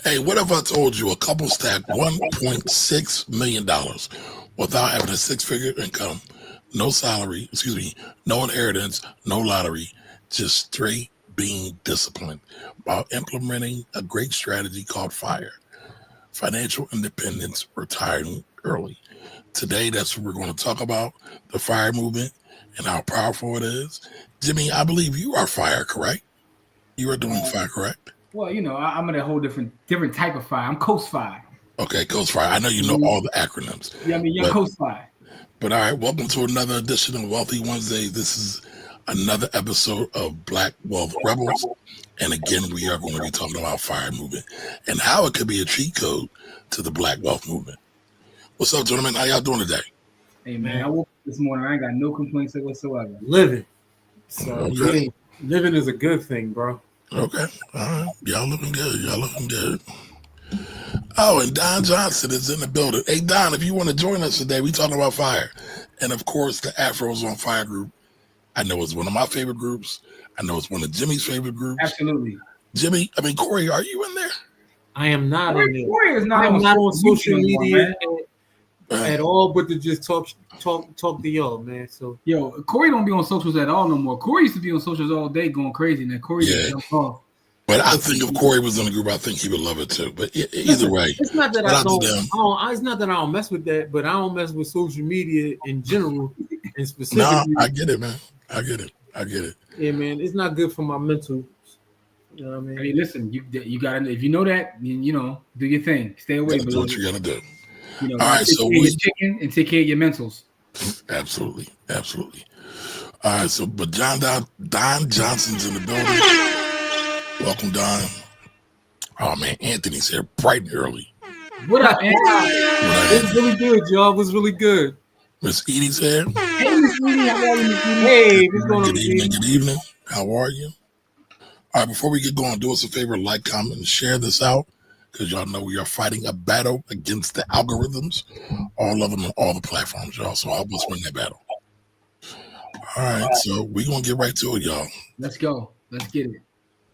Hey, what if I told you a couple stacked $1.6 million without having a six-figure income, no salary, no inheritance, no lottery, just straight being disciplined while implementing a great strategy called FIRE, financial independence, retiring early. Today, that's what we're going to talk about, the FIRE movement and how powerful it is. Jimmy, I believe you are FIRE, correct? You are doing FIRE, correct? Well, I'm in a whole different type of fire. I'm Coast Fire. Okay, Coach FIRE. I know you know all the acronyms. Yeah, I mean, young but Coast Fire. But all right, welcome to another edition of Wealthy Wednesday. This is another episode of Black Wealth Rebels. And again, we are going to be talking about FIRE movement and how it could be a cheat code to the Black Wealth movement. What's up, gentlemen? How y'all doing today? Hey, man, I woke up this morning. I ain't got no complaints whatsoever. Living. So Okay. living is a good thing, bro. Okay. All right. Y'all looking good. Oh, and Don Johnson is in the building. Hey, Don, if you want to join us today, we talking about FIRE. And, of course, the Afros on FIRE group. I know it's one of my favorite groups. I know it's one of Jimmy's favorite groups. Absolutely. Corey, are you in there? I am not in there. Corey is not I'm on not on social media man. at all, but to just talk to y'all, man. So Corey don't be on socials at all no more. Corey used to be on socials all day going crazy, and then Corey just jumped off. But I think if Corey was in the group, I think he would love it too. But either way, it's not that it's not that I don't mess with that, but I don't mess with social media in general and specifically. No, I get it, man. I get it. Yeah, man, it's not good for my mental. You know what I mean? I mean, listen, you got to, if you know that, then, do your thing. Stay away. Do what you got to do. All right, so we chicken and take care of your mentals. Absolutely. All right, so but Don Johnson's in the building. Welcome, Don. Oh man, Anthony's here bright and early. What up, Anthony? It was really good, y'all. It was really good. Miss Edie's here. Hey, Miss Edie, how are you, Miss Edie? Hey, what's going on? Good evening. How are you? All right, before we get going, do us a favor, like, comment, and share this out, because y'all know we are fighting a battle against the algorithms, all of them on all the platforms, y'all. So help us win that battle. All right, so we're going to get right to it, y'all. Let's go. Let's get it.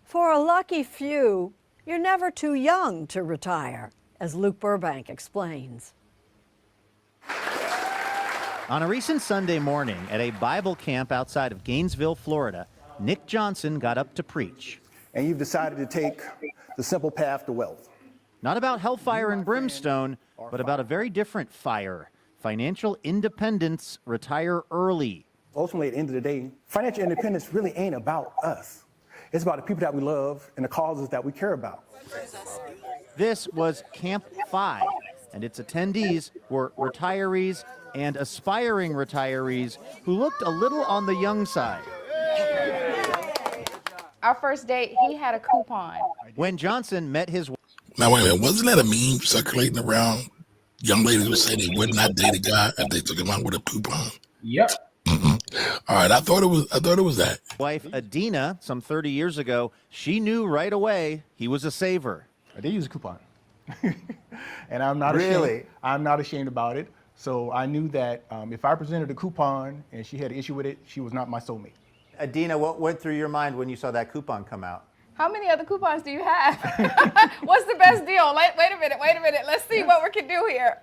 For a lucky few, you're never too young to retire, as Luke Burbank explains. On a recent Sunday morning at a Bible camp outside of Gainesville, Florida, Nick Johnson got up to preach. And you've decided to take the simple path to wealth. Not about hellfire and brimstone, but about a very different fire. Financial independence, retire early. Ultimately, at the end of the day, financial independence really ain't about us. It's about the people that we love and the causes that we care about. This was Camp 5, and its attendees were retirees and aspiring retirees who looked a little on the young side. Our first date, he had a coupon. When Johnson met his wife. Now, wait a minute. Wasn't that a meme circulating around? Young ladies would say they would not date a guy if they took him out with a coupon. Yep. All right, I thought it was that. Wife Adina, some 30 years ago, she knew right away he was a saver. I did use a coupon, and I'm not ashamed. I'm not ashamed about it. So I knew that if I presented a coupon and she had an issue with it, she was not my soulmate. Adina, what went through your mind when you saw that coupon come out? How many other coupons do you have? What's the best deal? Wait a minute. Let's see what we can do here.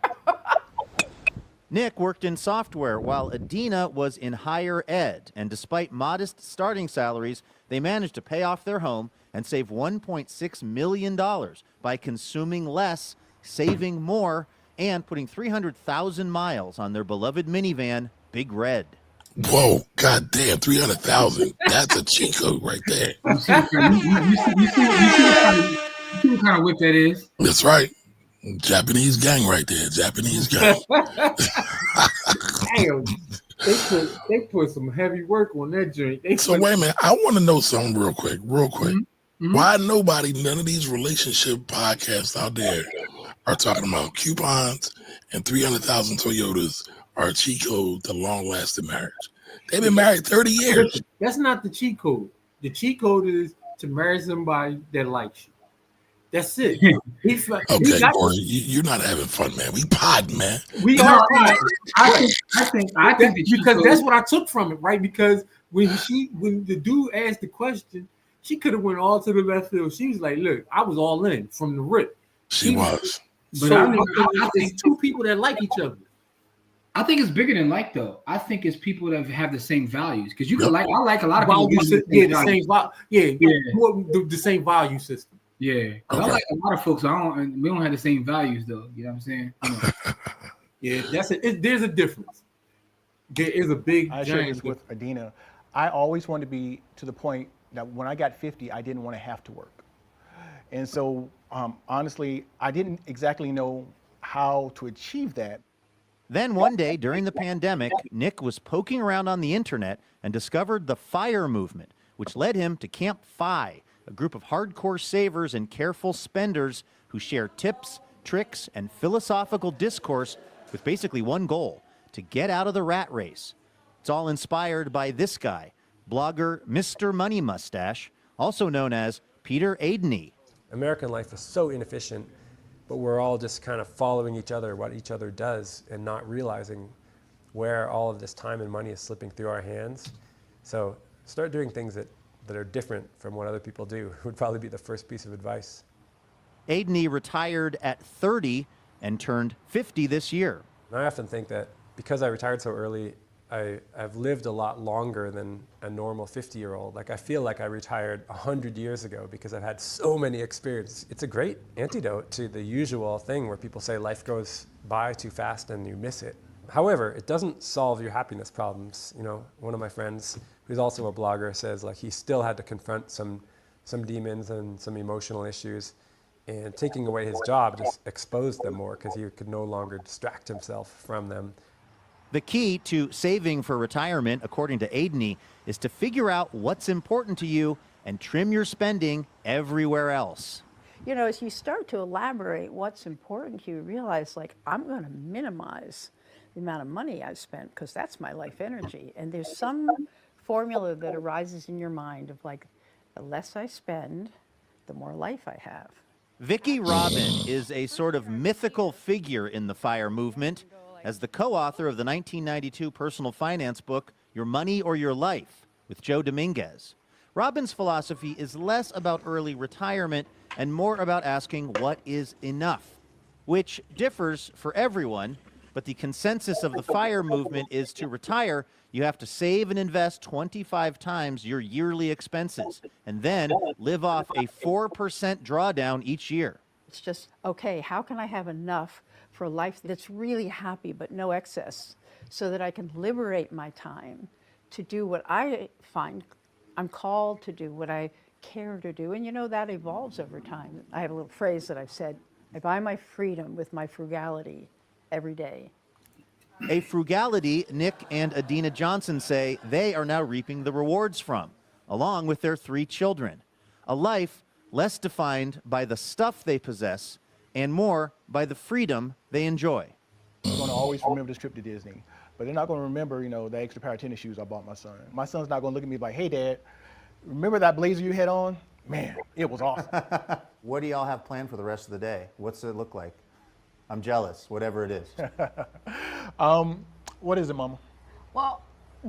Nick worked in software while Adina was in higher ed, and despite modest starting salaries, they managed to pay off their home and save $1.6 million by consuming less, saving more, and putting 300,000 miles on their beloved minivan, Big Red. Whoa, goddamn, 300,000. That's a cheat code right there. You see what kind of whip that is? That's right. Japanese gang right there. Japanese gang. Damn, they put some heavy work on that joint. So wait a minute. I want to know something real quick. Mm-hmm. Why none of these relationship podcasts out there are talking about coupons and 300,000 Toyotas are a cheat code to long-lasting marriage? They've been married 30 years. That's not the cheat code. The cheat code is to marry somebody that likes you. That's it. Okay, Corey, you're not having fun, man. We podding, man. We are. I think because that's what I took from it, right? Because when the dude asked the question, She could have went all to the left field. She was like, look, I was all in from the rip. She was. But So I think it's two people that like each other. I think it's bigger than like though. I think it's people that have the same values because you can like. I like a lot of people. The same value system. Yeah, Okay. I like a lot of folks. We don't have the same values though. You know what I'm saying? Yeah, there's a difference. There is a big. I share this with Adina. I always wanted to be to the point that when I got 50, I didn't want to have to work. And so, honestly, I didn't exactly know how to achieve that. Then one day during the pandemic, Nick was poking around on the internet and discovered the FIRE movement, which led him to Camp FI, a group of hardcore savers and careful spenders who share tips, tricks, and philosophical discourse with basically one goal: to get out of the rat race. It's all inspired by this guy, blogger Mr. Money Mustache, also known as Peter Adeney. American life is so inefficient, but we're all just kind of following each other, what each other does, and not realizing where all of this time and money is slipping through our hands. So start doing things that are different from what other people do would probably be the first piece of advice. Adeney retired at 30 and turned 50 this year. And I often think that because I retired so early, I've lived a lot longer than a normal 50-year-old. Like I feel like I retired 100 years ago because I've had so many experiences. It's a great antidote to the usual thing where people say life goes by too fast and you miss it. However, it doesn't solve your happiness problems. You know, one of my friends who's also a blogger says like he still had to confront some demons and some emotional issues, and taking away his job just exposed them more because he could no longer distract himself from them. The key to saving for retirement, according to Adeney, is to figure out what's important to you and trim your spending everywhere else. You know, as you start to elaborate what's important to you, realize like, I'm going to minimize the amount of money I spent because that's my life energy. And there's some formula that arises in your mind of like, the less I spend, the more life I have. Vicki Robin is a sort of mythical figure in the FIRE movement. As the co-author of the 1992 personal finance book, Your Money or Your Life, with Joe Dominguez. Robin's philosophy is less about early retirement and more about asking what is enough, which differs for everyone, but the consensus of the FIRE movement is to retire, you have to save and invest 25 times your yearly expenses, and then live off a 4% drawdown each year. It's just, okay, how can I have enough for a life that's really happy but no excess, so that I can liberate my time to do what I find I'm called to do, what I care to do. And you know, that evolves over time. I have a little phrase that I've said, I buy my freedom with my frugality every day. A frugality Nick and Adina Johnson say they are now reaping the rewards from, along with their 3 children. A life less defined by the stuff they possess and more by the freedom they enjoy. I'm going to always remember this trip to Disney, but they're not going to remember, you know, the extra pair of tennis shoes I bought my son. My son's not going to look at me like, hey, Dad, remember that blazer you had on? Man, it was awesome. What do y'all have planned for the rest of the day? What's it look like? I'm jealous, whatever it is. What is it, Mama? Well,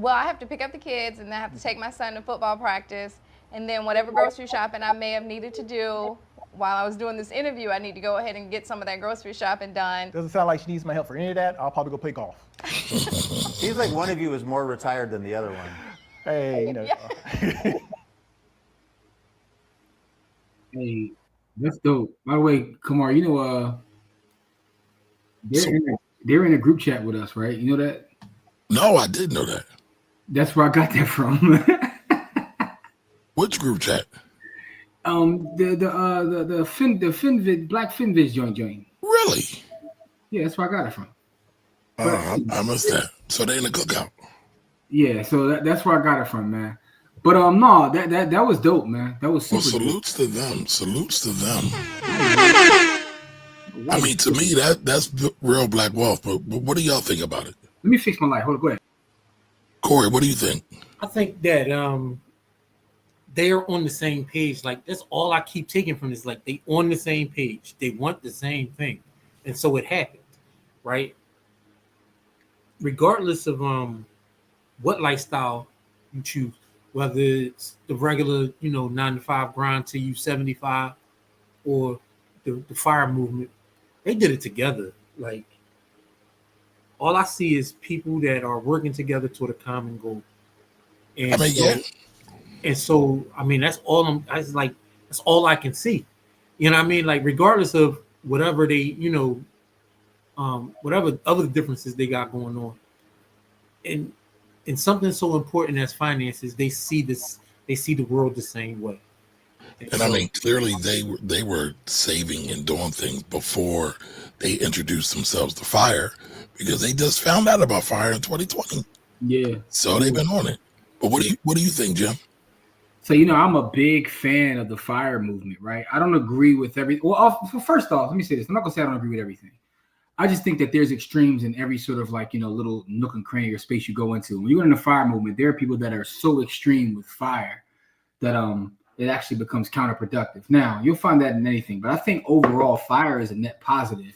I have to pick up the kids, and then I have to take my son to football practice, and then whatever grocery shopping I may have needed to do while I was doing this interview, I need to go ahead and get some of that grocery shopping done. Doesn't sound like she needs my help for any of that. I'll probably go play golf. Seems like one of you is more retired than the other one. Hey, you know. Yeah. Hey, that's dope. By the way, Kamar, you know, they're in a group chat with us, right? You know that? No, I didn't know that. That's where I got that from. Which group chat? The Finvid Black Finviz joint. Really? Yeah, that's where I got it from. I must have. So they in the cookout. Yeah, so that's where I got it from, man. But no, that was dope, man. That was super salutes dope. to them. Salutes to them. I mean, to me, that's real black wealth. But what do y'all think about it? Let me fix my light. Hold on, go ahead. Corey, what do you think? I think that they are on the same page. Like, that's all I keep taking from this. Like, they on the same page. They want the same thing. And so it happened, right? Regardless of what lifestyle you choose, whether it's the regular, 9 to 5 grind till you 75, or the fire movement. They did it together. Like, all I see is people that are working together toward a common goal. And so, I mean, that's all that's all I can see. You know what I mean? Like, regardless of whatever they, whatever other differences they got going on. And something so important as finances, they see the world the same way. And I mean, clearly they were saving and doing things before they introduced themselves to fire, because they just found out about fire in 2020. Yeah. So they've been on it. But what do you think, Jim? So, I'm a big fan of the fire movement, right? I don't agree with everything. Well, first off, let me say this. I'm not going to say I don't agree with everything. I just think that there's extremes in every sort of little nook and cranny or space you go into. When you go in the fire movement, there are people that are so extreme with fire that it actually becomes counterproductive. Now, you'll find that in anything, but I think overall fire is a net positive,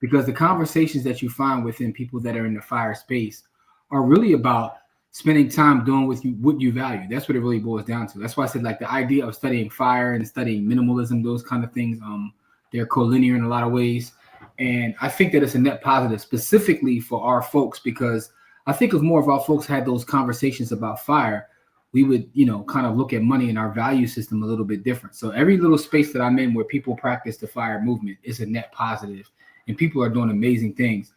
because the conversations that you find within people that are in the fire space are really about spending time doing what you value. That's what it really boils down to. That's why I said, like, the idea of studying fire and studying minimalism, those kind of things, they're collinear in a lot of ways. And I think that it's a net positive specifically for our folks, because I think if more of our folks had those conversations about fire, we would, kind of look at money and our value system a little bit different. So every little space that I'm in where people practice the fire movement is a net positive, and people are doing amazing things.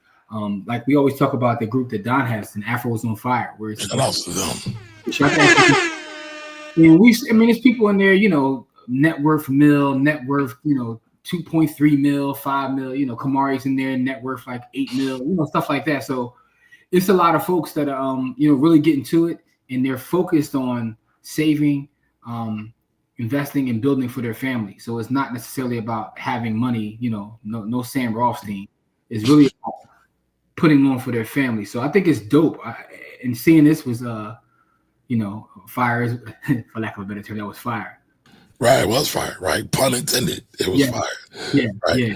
Like we always talk about the group that Don has, and Afro's on Fire, where it's shout out to them. And it's people in there, net worth mil, net worth, 2.3 mil, 5 mil, Kamari's in there, net worth like 8 mil, stuff like that. So it's a lot of folks that are, really getting to it, and they're focused on saving, investing, and building for their family. So it's not necessarily about having money, no Sam Rothstein. It's really about putting on for their family. So I think it's dope. And seeing this was, fire is, for lack of a better term, that was fire. Right, it was fire, right? Pun intended. It was fire. Yeah, right? Yeah.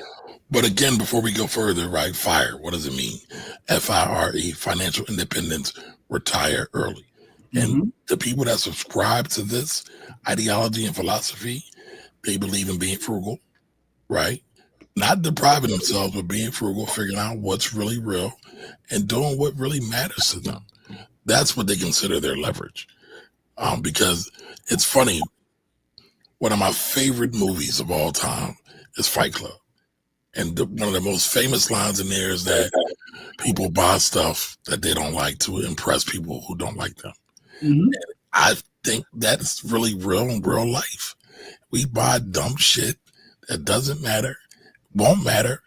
But again, before we go further, right, fire, what does it mean? FIRE, financial independence, retire early. And the people that subscribe to this ideology and philosophy, they believe in being frugal, right? Not depriving themselves, but being frugal, figuring out what's really real and doing what really matters to them. That's what they consider their leverage. Because it's funny, one of my favorite movies of all time is Fight Club. And one of the most famous lines in there is that people buy stuff that they don't like to impress people who don't like them. And I think that's really real in real life. We buy dumb shit that doesn't matter, won't matter.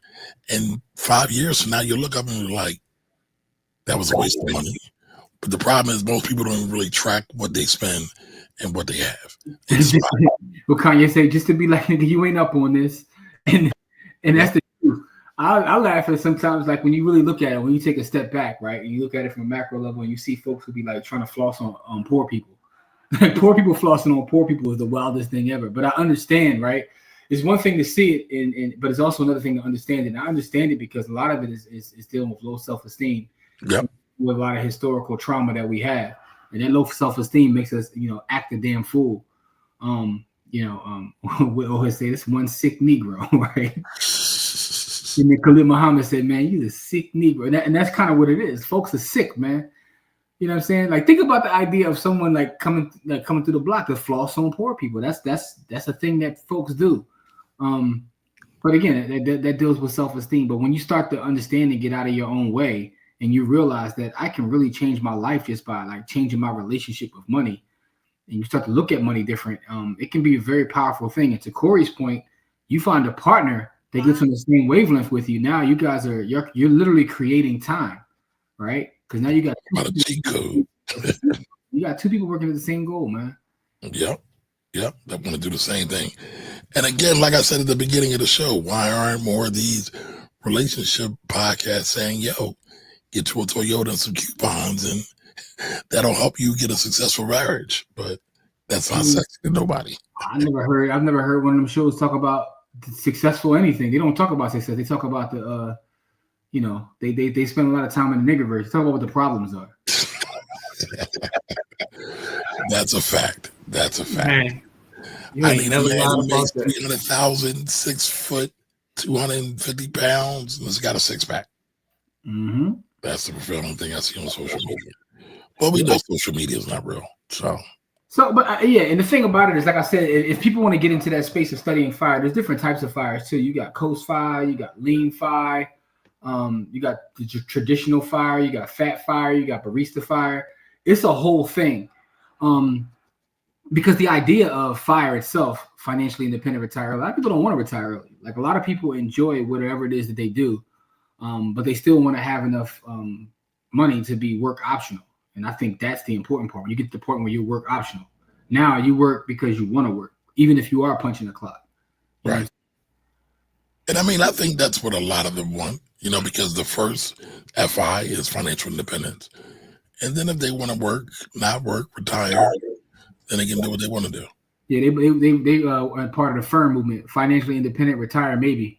And 5 years from now, you'll look up and you're like, that was a waste of money. But the problem is most people don't even really track what they spend and what they have. Well, Kanye say, just to be like, nigga, you ain't up on this. And that's the truth. I laugh at sometimes, like when you really look at it, when you take a step back, right, and you look at it from a macro level, and you see folks who be like trying to floss on poor people. Poor people flossing on poor people is the wildest thing ever. But I understand, right? It's one thing to see it, but it's also another thing to understand it. And I understand it because a lot of it is dealing with low self-esteem. Yep. With a lot of historical trauma that we have. And that low self-esteem makes us, act a damn fool. We always say this one sick Negro, right? And then Khalid Muhammad said, man, you a sick Negro. And that's kind of what it is. Folks are sick, man. You know what I'm saying? Like, think about the idea of someone like coming through the block to floss on poor people. That's a thing that folks do. But again, that deals with self-esteem. But when you start to understand and get out of your own way, and you realize that I can really change my life just by like changing my relationship with money, and you start to look at money different, it can be a very powerful thing. And to Corey's point, you find a partner that gets on the same wavelength with you. Now you guys you're literally creating time, right? Because now you got you got two people working at the same goal, man. Yep. They want to do the same thing. And again, like I said at the beginning of the show, why aren't more of these relationship podcasts saying, yo, get you a Toyota and some coupons, and that'll help you get a successful marriage? But that's not sexy to nobody. I've never heard one of them shows talk about successful anything. They don't talk about success. They talk about the, they spend a lot of time in the niggerverse. Talk about what the problems are. That's a fact. That's a fact. Man, you I ain't need a never man lied who about makes that. 300,000, 6 foot, 250 pounds, and has got a six pack. Mm-hmm. That's the prevailing thing I see on social media. Well, we know social media is not real, so. But yeah, and the thing about it is, like I said, if people want to get into that space of studying fire, there's different types of fires too. You got coast fire, you got lean fire, you got the traditional fire, you got fat fire, you got barista fire. It's a whole thing. Because the idea of fire itself, financially independent retire, a lot of people don't want to retire early. Like a lot of people enjoy whatever it is that they do, but they still want to have enough money to be work optional. And I think that's the important part. When you get to the point where you're work optional, now you work because you want to work, even if you are punching the clock. Right. And I mean, I think that's what a lot of them want, because the first FI is financial independence. And then if they want to work, not work, retire, then they can do what they want to do. Yeah, they are part of the FIRM movement, financially independent, retire, maybe.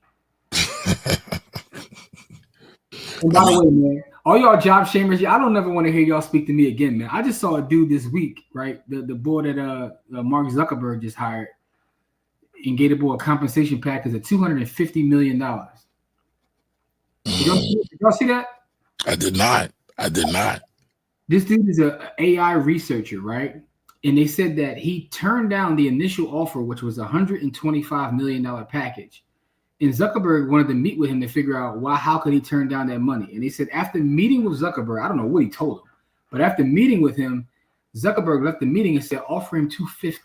And by the way, man, all y'all job shamers, I don't ever want to hear y'all speak to me again, man. I just saw a dude this week, right? The boy that Mark Zuckerberg just hired and gave the boy a compensation package of $250 million. Did y'all see that? I did not. This dude is an AI researcher, right? And they said that he turned down the initial offer, which was a $125 million package. And Zuckerberg wanted to meet with him to figure out how could he turn down that money. And they said after meeting with Zuckerberg, I don't know what he told him, but after meeting with him, Zuckerberg left the meeting and said, offer him $250.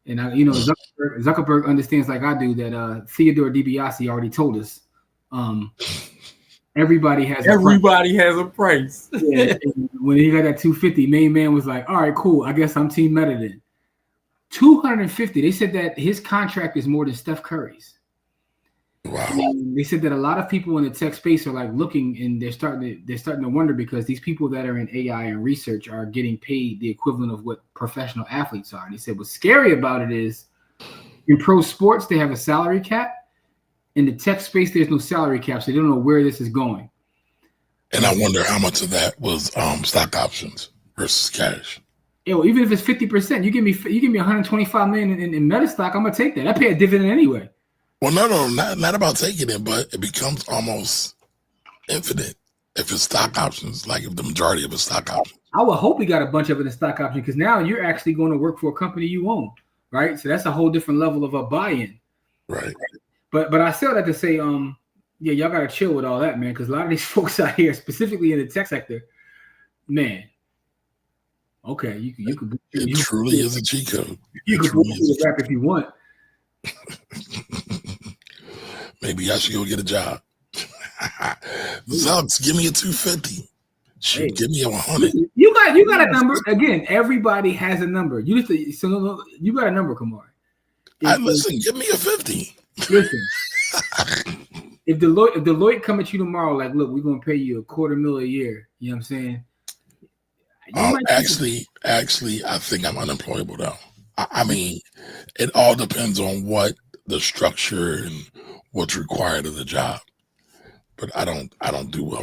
And Zuckerberg understands, like I do, that Theodore DiBiase already told us everybody has a price. Yeah, when he got that 250, main man was like, all right, cool. I guess I'm Team Meta then. 250. They said that his contract is more than Steph Curry's. Wow. And they said that a lot of people in the tech space are like looking, and they're starting to wonder, because these people that are in AI and research are getting paid the equivalent of what professional athletes are. And they said what's scary about it is in pro sports, they have a salary cap. In the tech space, there's no salary cap, so they don't know where this is going. And I wonder how much of that was stock options versus cash. Yeah, well, even if it's 50%, you give me $125 million in Meta stock, I'm gonna take that. I pay a dividend anyway. Well, no, not about taking it, but it becomes almost infinite if it's stock options. Like if the majority of it's stock options. I would hope we got a bunch of it in stock options, because now you're actually going to work for a company you own, right? So that's a whole different level of a buy-in. Right. But I still have to say, yeah, y'all gotta chill with all that, man, because a lot of these folks out here, specifically in the tech sector, man. Okay, you could. It truly is a cheat code. You could rap if you want. Maybe I should go get a job. Zucks, give me a 250. Shoot, give me a 100. You got a number. Again, everybody has a number. You got a number, Kamari. Listen, give me a 50. Listen, if Deloitte come at you tomorrow, like, look, we're gonna pay you $250,000 a year. You know what I'm saying? Actually, I think I'm unemployable though. I mean, it all depends on what the structure and what's required of the job. But I don't do well.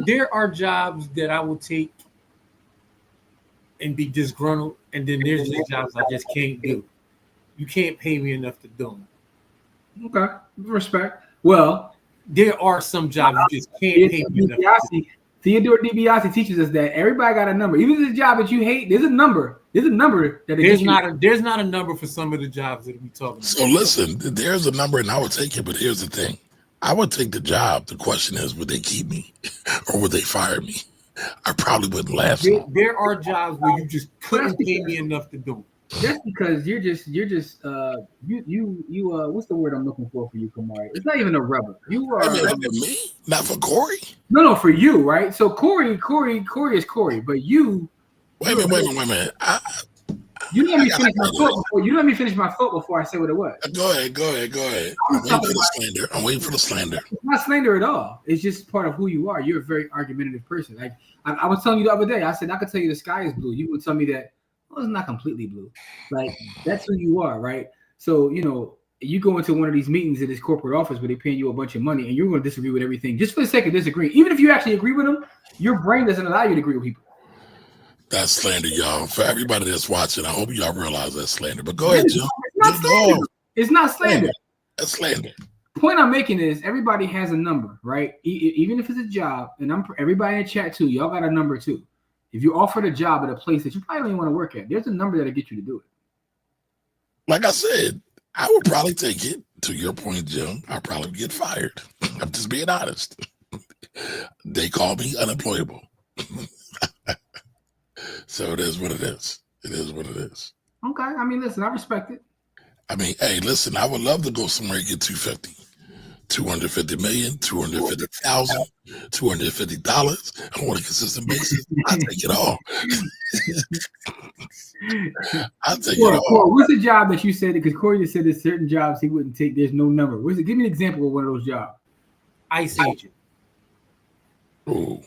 There are jobs that I will take and be disgruntled, and then there's just jobs I just can't do. You can't pay me enough to do them. Okay, respect. Well, there are some jobs you just can't pay me enough. Theodore DiBiase teaches us that everybody got a number. Even if it's a job that you hate, there's a number. There's a number that there's not a number for some of the jobs that we talking about. So listen, there's a number, and I would take it. But here's the thing: I would take the job. The question is, would they keep me, or would they fire me? I probably wouldn't last. There are jobs where you just couldn't pay me enough to do. That's because you're just what's the word I'm looking for you, Kamari? It's not even a rebel. You are for me, not for Corey. No, for you, right? So Corey is Corey, but you. Wait a minute. You let me finish my thought before. You let me finish my thought before I say what it was. Go ahead. I'm waiting for the slander. It's not slander at all. It's just part of who you are. You're a very argumentative person. Like I was telling you the other day. I said I could tell you the sky is blue. You would tell me that. Well, it's not completely blue. Like that's who you are, right? So you go into one of these meetings in this corporate office where they're paying you a bunch of money, and you're going to disagree with everything just for the sake of disagreeing. Even if you actually agree with them, your brain doesn't allow you to agree with people. That's slander, y'all. For everybody that's watching, I hope y'all realize that's slander. But go ahead, Jim. It's not slander. That's slander. The point I'm making is everybody has a number, right? Even if it's a job, and everybody in the chat too, y'all got a number too. If you're offered a job at a place that you probably don't even want to work at, there's a number that'll get you to do it. Like I said, I would probably take it. To your point, Jim, I'd probably get fired. I'm just being honest. They call me unemployable. So it is what it is. It is what it is. Okay. I mean, listen, I respect it. I mean, hey, listen, I would love to go somewhere and get 250. 250 million, 250,000, $250 on a consistent basis. I take it all. I take it all. What's the job that you said? Because Corey just said there's certain jobs he wouldn't take. There's no number. What's it? Give me an example of one of those jobs. Ice agent. Oh.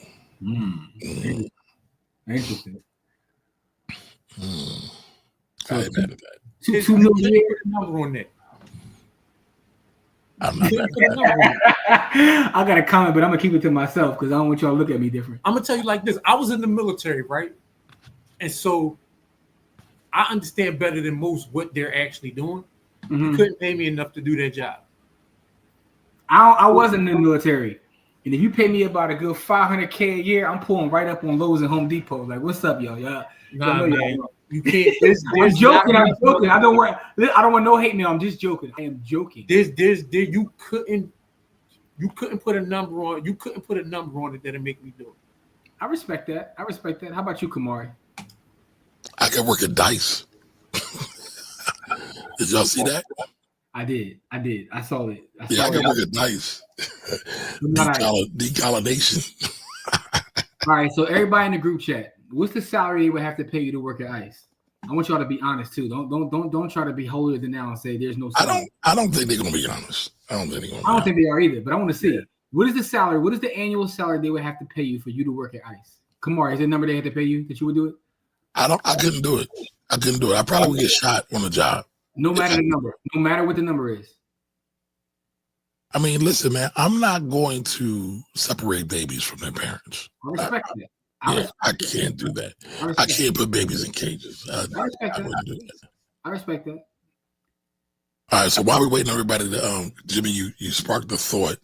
Interesting. I ain't mad at that. $2 million number on that. I'm not mad at that. I got a comment, but I'm gonna keep it to myself because I don't want y'all to look at me different. I'm gonna tell you like this. I was in the military, right? And so I understand better than most what they're actually doing. You couldn't pay me enough to do that job. I wasn't in the military. And if you pay me about a good $500K a year, I'm pulling right up on Lowe's and Home Depot. Like, what's up, y'all? Nah, man. You can't. I'm joking. I'm joking. I don't want no hate mail. I'm just joking. I am joking. You couldn't put a number on. You couldn't put a number on it that'll make me do it. I respect that. How about you, Kamari? I can work at Dice. Did y'all see that? I did. I saw it. I can work at Dice. Decolonization. All right. So everybody in the group chat. What's the salary they would have to pay you to work at ICE? I want y'all to be honest too. Don't try to be holier than thou and say there's no salary. I don't think they're gonna be honest. I don't think they are either. But I want to see what is the salary? What is the annual salary they would have to pay you for you to work at ICE? Kamar, is there a number they had to pay you that you would do it? I couldn't do it. I probably would get shot on the job. No matter the number. No matter what the number is. I mean, listen, man. I'm not going to separate babies from their parents. I respect that. I can't do that. I can't put babies in cages. I wouldn't do that. I respect that. All right, so while we're waiting on everybody to Jimmy, you sparked the thought.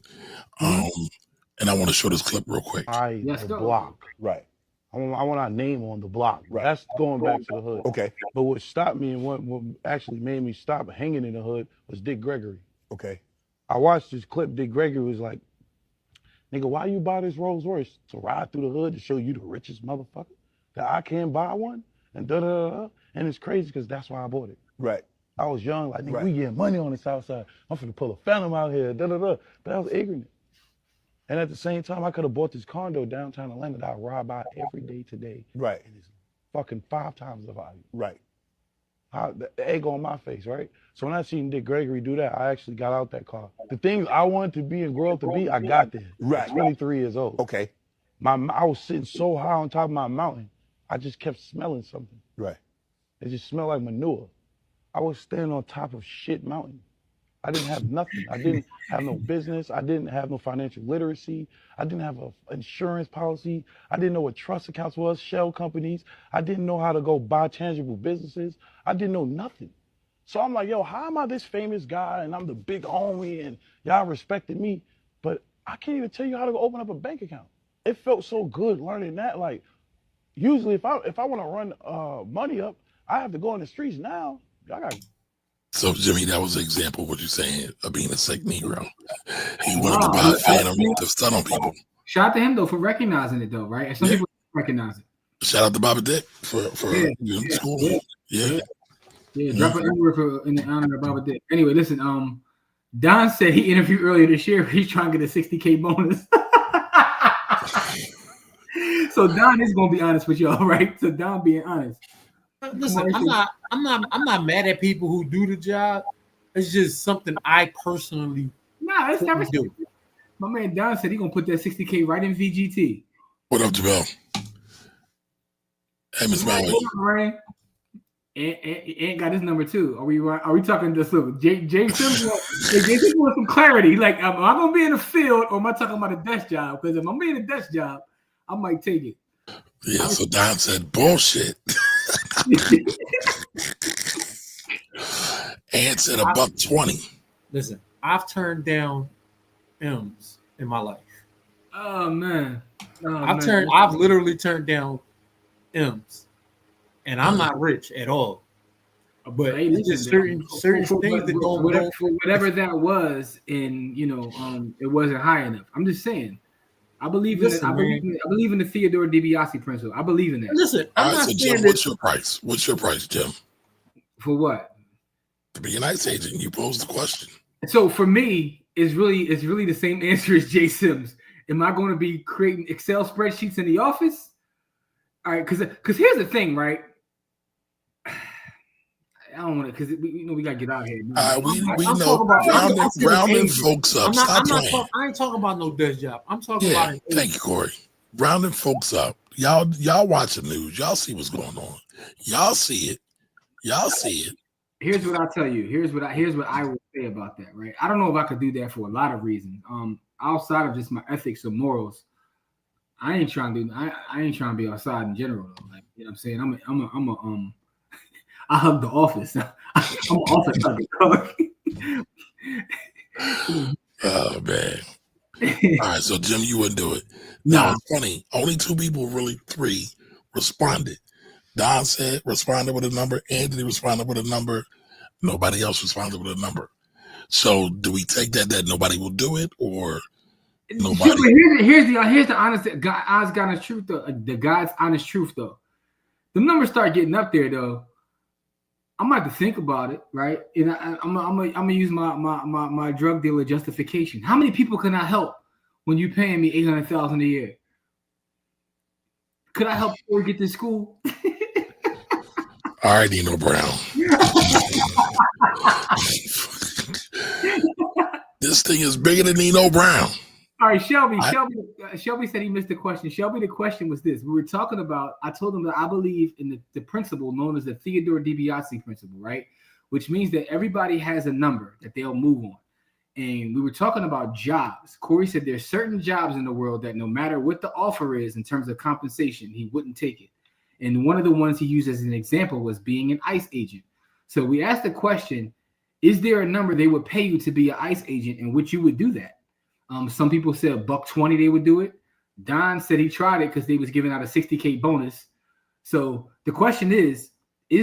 And I want to show this clip real quick. The block. Right. I want our name on the block. Right. That's going back to the hood. Okay. But what stopped me and what actually made me stop hanging in the hood was Dick Gregory. Okay. I watched this clip. Dick Gregory was like, nigga, why you buy this Rolls Royce? To ride through the hood to show you the richest motherfucker? That I can't buy one? And da-da-da-da. And it's crazy because that's why I bought it. Right. I was young, like, nigga, we getting money on the south side. I'm finna pull a phantom out here, da-da-da. But I was ignorant. And at the same time, I could have bought this condo downtown Atlanta that I ride by every day today. Right. And it's fucking 5 times the value. Right. The egg on my face, right? So when I seen Dick Gregory do that, I actually got out that car. The things I wanted to be and grow up to be, I got there. Right. At 23 years old. Okay. I was sitting so high on top of my mountain, I just kept smelling something. Right. It just smelled like manure. I was standing on top of shit mountain. I didn't have nothing. I didn't have no business. I didn't have no financial literacy. I didn't have an insurance policy. I didn't know what trust accounts was, shell companies. I didn't know how to go buy tangible businesses. I didn't know nothing. So I'm like, yo, how am I this famous guy and I'm the big homie and y'all respected me, but I can't even tell you how to go open up a bank account. It felt so good learning that. Like, usually if I want to run money up, I have to go in the streets now. I got. So, Jimmy, that was an example of what you're saying of being a sick Negro. He wanted to buy a phantom to stun on people. Shout out to him, though, for recognizing it, though, right? And some people recognize it. Shout out to Bobby Dick for school. Yeah. Drop an N-word in the honor of Bobby Dick. Anyway, listen, Don said he interviewed earlier this year. He's trying to get a $60K bonus. So Don is going to be honest with y'all, right? So Don being honest. Listen, I'm not mad at people who do the job. It's just something I personally it's never do. My man Don said he's gonna put that $60K right in VGT. What up, Jamel? Hey, Miss Molly. Ain't got his number too. Are we talking just look? James wants some clarity. Like, am I gonna be in the field or am I talking about a desk job? Because if I'm being a desk job, I might take it. Yeah, so Don said bullshit. Ant said $1.20. Listen, I've turned down M's in my life. Oh man. I've literally turned down M's, and I'm not rich at all. But Hey, it's just certain things that don't for whatever that was, and it wasn't high enough. I'm just saying. I believe in I believe in the Theodore DiBiase principle. I believe in that. Listen, I'm not so saying Jim, what's your price? What's your price, Jim? For what? To be an ICE agent, you posed the question. So for me, it's really the same answer as Jay Sims. Am I going to be creating Excel spreadsheets in the office? All right, because here's the thing, right? I don't want to, because we gotta get out of here. We know rounding folks up. Stop playing. I ain't talking about no desk job. I'm talking about. Thank you, Corey. Rounding folks up. Y'all watch the news. Y'all see what's going on. Y'all see it. Here's what I'll tell you. Here's what I would say about that. Right. I don't know if I could do that for a lot of reasons. Outside of just my ethics or morals, I ain't trying to be outside in general though. Like, you know what I'm saying? I hug the office. I'm an office hugger. Oh man. All right, so Jim, you wouldn't do it. Now it's funny. Only 2 people, really 3, responded. Don responded with a number. Anthony responded with a number. Nobody else responded with a number. So do we take that nobody will do it, or nobody? Here's the honest God's truth though. The God's honest truth though. The numbers start getting up there though. I'm about to think about it, right? And I'm gonna use my drug dealer justification. How many people can I help when you paying me $800,000 a year? Could I help you get to school? All right, Nino Brown. This thing is bigger than Nino Brown. All right, Shelby said he missed the question. Shelby, the question was this. We were talking about, I told him that I believe in the principle known as the Theodore DiBiase principle, right? Which means that everybody has a number that they'll move on. And we were talking about jobs. Corey said there's certain jobs in the world that no matter what the offer is in terms of compensation, he wouldn't take it. And one of the ones he used as an example was being an ICE agent. So we asked the question, is there a number they would pay you to be an ICE agent in which you would do that? Some people said $120 they would do it. Don said he tried it because they was giving out a $60K bonus. So the question is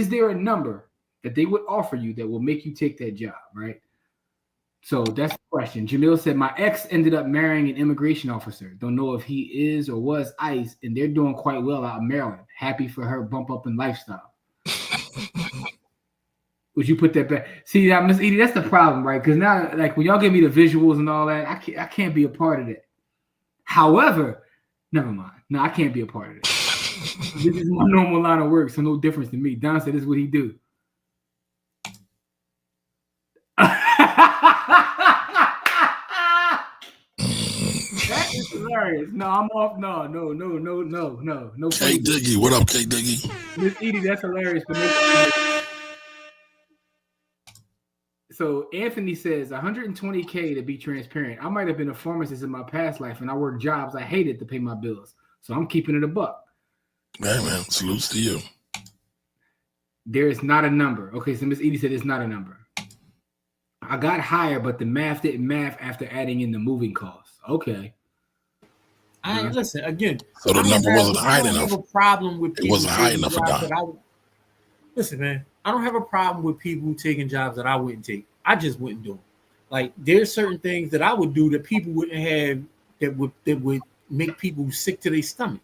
there a number that they would offer you that will make you take that job, right? So that's the question. Jamil said, my ex ended up marrying an immigration officer. Don't know if he is or was ICE, and they're doing quite well out in Maryland. Happy for her bump up in lifestyle. Would you put that back? See, now, Miss Edie, that's the problem, right? Because now, like, when y'all give me the visuals and all that, I can't be a part of that. However, never mind. No, I can't be a part of it. This is my normal line of work, so no difference to me. Don said this is what he do. That is hilarious. No, I'm off. No. K Diggy, what up, K Diggy? Miss Edie, that's hilarious. So Anthony says 120K to be transparent. I might have been a pharmacist in my past life, and I worked jobs I hated to pay my bills. So I'm keeping it a buck. Hey man, salutes to you. There is not a number. Okay, so Miss Edie said it's not a number. I got higher, but the math didn't math after adding in the moving costs. Okay. Listen again. So the number wasn't high enough. I don't have a problem with it wasn't high enough for Don. Listen, man. I don't have a problem with people taking jobs that I wouldn't take. I just wouldn't do them. Like there's certain things that I would do that people wouldn't have that would make people sick to their stomach.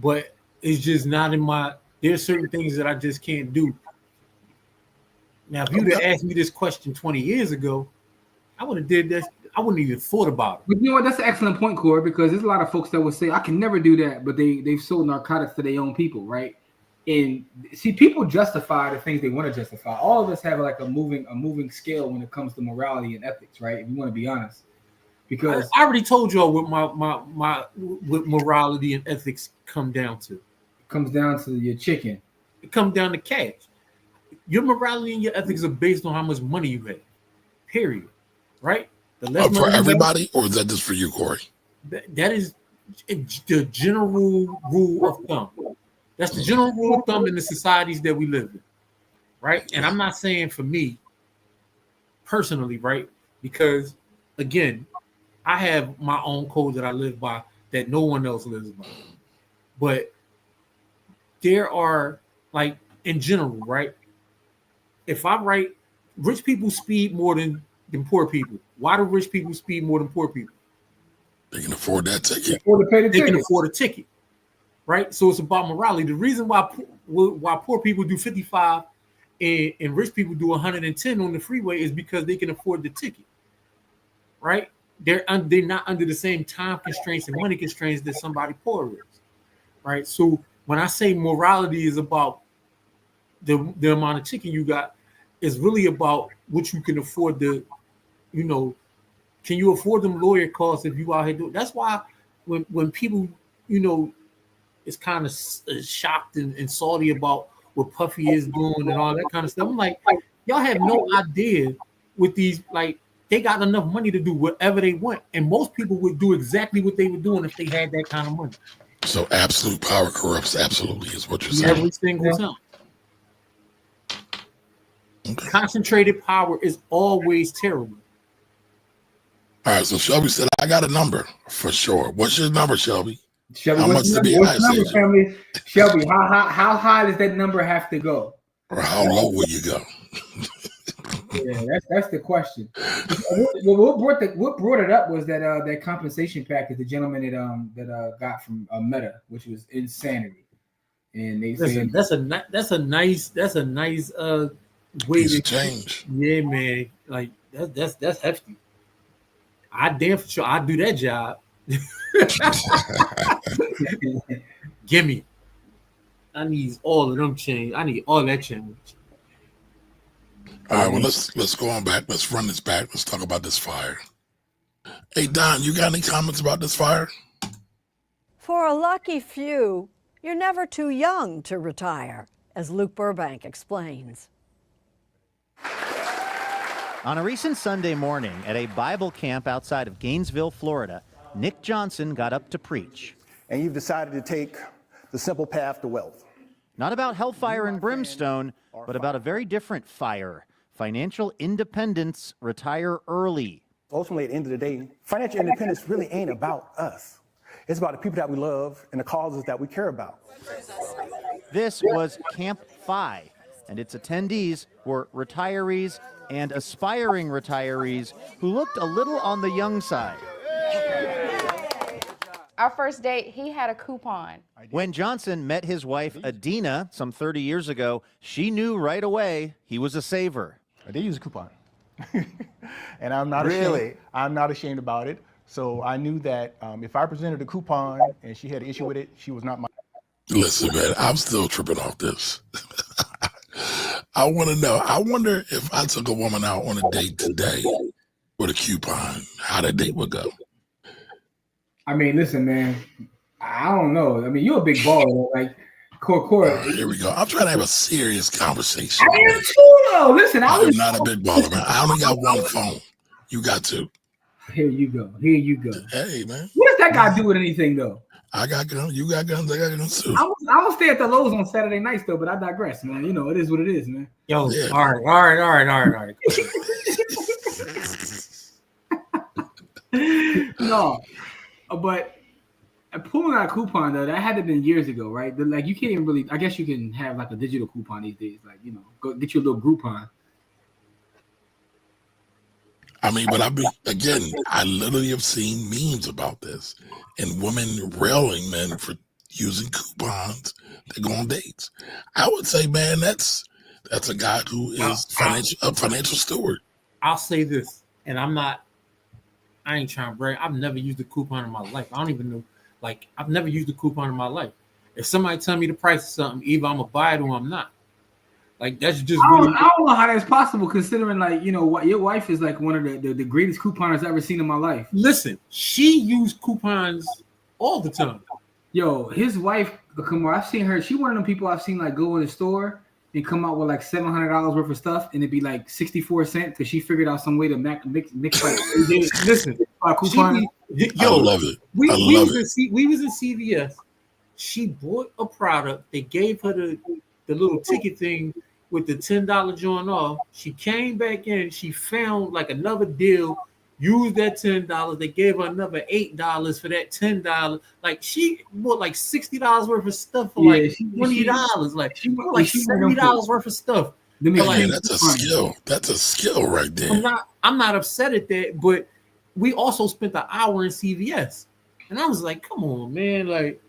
But it's just not in my. There's certain things that I just can't do. Now, if you'd have asked me this question 20 years ago, I would have did this. I wouldn't even thought about it. But you know what? That's an excellent point, Corey, because there's a lot of folks that would say, I can never do that, but they've sold narcotics to their own people, right? And see, people justify the things they want to justify. All of us have like a moving scale when it comes to morality and ethics, right? If you want to be honest. Because I already told y'all what my what morality and ethics come down to. It comes down to your chicken. It comes down to cash. Your morality and your ethics are based on how much money you have. Period. Right? For everybody, or is that just for you, Corey? That is the general rule of thumb. That's the general rule of thumb in the societies that we live in, right? And I'm not saying for me personally, right? Because again, I have my own code that I live by that no one else lives by. But there are, like, in general, right? If I write, rich people speed more than poor people. Why do rich people speed more than poor people? They can afford that ticket. They can afford a ticket, right? So it's about morality. The reason why poor people do 55 and rich people do 110 on the freeway is because they can afford the ticket, right? They're not under the same time constraints and money constraints that somebody poor is, right? So when I say morality is about the amount of ticket you got, it's really about what you can afford to, can you afford them lawyer costs if you out here doing? That's why when people, is kind of shocked and salty about what Puffy is doing and all that kind of stuff. I'm like, y'all have no idea with these, like, they got enough money to do whatever they want. And most people would do exactly what they were doing if they had that kind of money. So absolute power corrupts absolutely is what you're saying. Every single time. Okay. Concentrated power is always terrible. All right, so Shelby said, I got a number for sure. What's your number, Shelby? Shelby, how much to be what's the number, family? Shelby, how high does that number have to go? Or how low will you go? Yeah, that's the question. What brought it up was that compensation package the gentleman that got from Meta, which was insanity. And they said that's a nice way to change. Yeah, man. Like that's hefty. I damn for sure I'd do that job. Gimme. I need all of them change. I need all that change. All right, well, let's go on back. Let's run this back. Let's talk about this fire. Hey, Don, you got any comments about this fire? For a lucky few, you're never too young to retire, as Luke Burbank explains. On a recent Sunday morning at a Bible camp outside of Gainesville, Florida, Nick Johnson got up to preach. And you've decided to take the simple path to wealth. Not about hellfire and brimstone, but about a very different fire. Financial independence, retire early. Ultimately, at the end of the day, financial independence really ain't about us. It's about the people that we love and the causes that we care about. This was Camp FI, and its attendees were retirees and aspiring retirees who looked a little on the young side. Our first date, he had a coupon. When Johnson met his wife, Adina, some 30 years ago, she knew right away he was a saver. I did use a coupon. And I'm not ashamed. I'm not ashamed about it. So I knew that if I presented a coupon and she had an issue with it, she was not my... Listen, man, I'm still tripping off this. I want to know. I wonder if I took a woman out on a date today with a coupon, how that date would go. I mean, listen, man. I don't know. I mean, you're a big baller, like Core. Here we go. I'm trying to have a serious conversation. I am too, though. Listen, I'm not a big baller, man. I only got one phone. You got two. Here you go. Hey, man. What does that guy do with anything, though? I got guns. You got guns. I got guns too. I will stay at the Lowe's on Saturday nights, though, but I digress, man. You know, it is what it is, man. Yo, yeah. All right. No, but pulling out a coupon, though, that had to have been years ago, right? Like, you can't even really, I guess you can have like a digital coupon these days. Like, you know, go get your little Groupon. I mean, but I literally have seen memes about this and women railing men for using coupons to go on dates. I would say, man, that's a guy who is a financial steward. I'll say this, and I ain't trying to brag. I've never used a coupon in my life. I don't even know. Like, I've never used a coupon in my life. If somebody tell me the price of something, either I'm gonna buy it or I'm not. Like, that's just I don't know how that's possible, considering, like, you know, what your wife is like one of the greatest couponers I've ever seen in my life. Listen, she used coupons all the time. Yo, his wife, come on, I've seen her. She one of them people I've seen like go in the store and come out with like $700 worth of stuff, and it'd be like 64 cents because she figured out some way to mix like. Listen, coupon. I love it. We was in CVS. She bought a product. They gave her the little ticket thing with the $10 joint off. She came back in. She found like another deal. Used that $10. They gave her another $8 for that $10. Like she bought like $60 worth of stuff for like $20. Like she bought like $70 worth of stuff. Yeah, that's a skill. That's a skill right there. I'm not upset at that, but we also spent an hour in CVS, and I was like, "Come on, man! Like,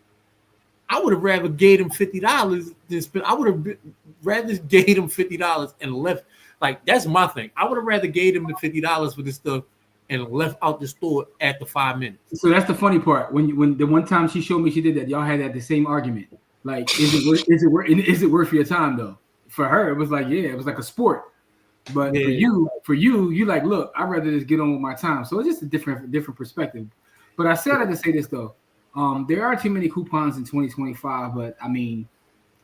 I would have rather gave him $50 than spend. I would have rather gave him $50 and left. Like, that's my thing. I would have rather gave him the $50 for this stuff and left out the store after 5 minutes. So that's the funny part. When the one time she showed me she did that, y'all had the same argument. Like, is it worth your time though? For her, it was like, yeah, it was like a sport. But for you like, look, I'd rather just get on with my time. So it's just a different perspective. But I said I had to say this though. There are too many coupons in 2025, but I mean,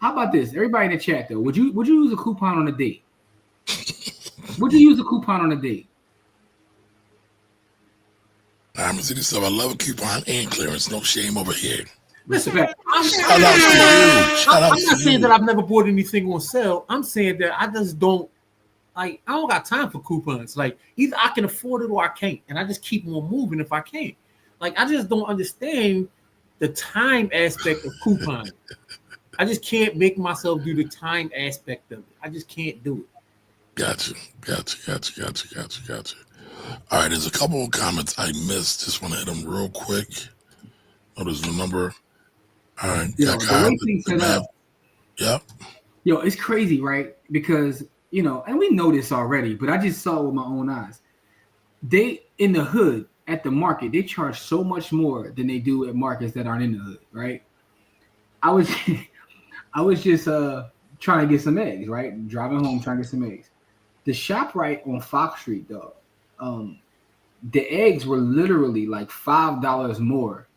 how about this? Everybody in the chat though, would you use a coupon on a date? Would you use a coupon on a date? I'm gonna say this stuff. I love a coupon and clearance. No shame over here. Listen, I'm not saying that I've never bought anything on sale. I'm saying that I just don't like. I don't got time for coupons. Like either I can afford it or I can't, and I just keep on moving if I can't. Like I just don't understand the time aspect of couponing. I just can't make myself do the time aspect of it. I just can't do it. Gotcha. All right, there's a couple of comments I missed. Just want to hit them real quick. Oh, there's the number. All right. Yeah. Yo, it's crazy, right? Because, and we know this already, but I just saw it with my own eyes. They, in the hood, at the market, they charge so much more than they do at markets that aren't in the hood, right? I was just trying to get some eggs, right? Driving home, trying to get some eggs. The ShopRite on Fox Street, though, the eggs were literally like $5 more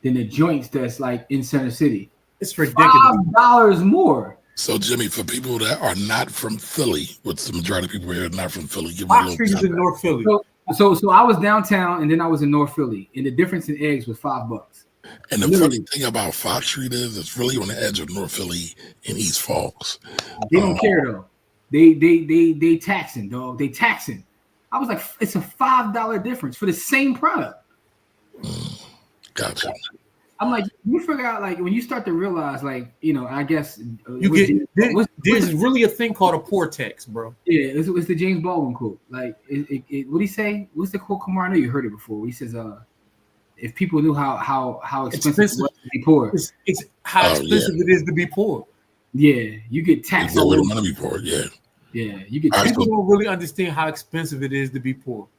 than the joints that's like in Center City. It's ridiculous. $5 more. So, Jimmy, for people that are not from Philly, which the majority of people here are not from Philly, give Fox Street is in North Philly. So I was downtown and then I was in North Philly, and the difference in eggs was $5. And the funny thing about Fox Street is it's really on the edge of North Philly and East Falls. They don't care though. They taxing, dog. They taxing. I was like, it's a $5 difference for the same product. Gotcha. I'm like, you figure out like when you start to realize, like, I guess there's really a thing called a poor tax, bro. Yeah, it's the James Baldwin quote. Like, what do he say? What's the quote, Kamar? I know you heard it before. He says, if people knew how expensive it was to be poor, it's how expensive it is to be poor. Yeah, you get taxed. No way to be poor. Yeah, you get. People don't really understand how expensive it is to be poor.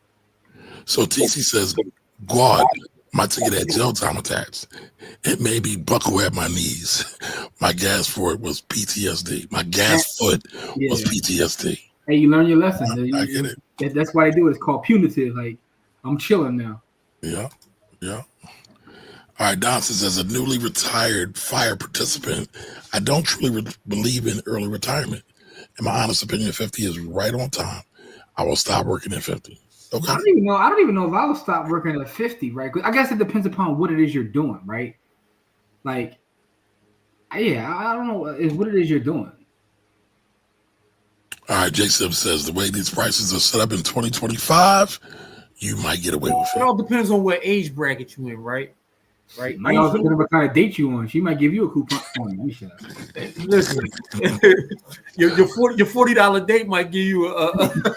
So TC says, God, my ticket had jail time attached. It made me buckle at my knees. My gas for it was PTSD. My gas foot was PTSD. Hey, you learn your lesson. I get it. That's why they do it. It's called punitive. Like, I'm chilling now. Yeah. All right, Don says, as a newly retired fire participant, I don't truly believe in early retirement. In my honest opinion, 50 is right on time. I will stop working at 50. Okay. I don't even know if I will stop working at 50, right? I guess it depends upon what it is you're doing, right? Like, yeah, I don't know what it is you're doing. All right, Jason says, the way these prices are set up in 2025, you might get away with it. It all depends on what age bracket you're in, right? Right. Might also depend on what kind of date you on. She might give you a coupon. Listen, your $40 date might give you a.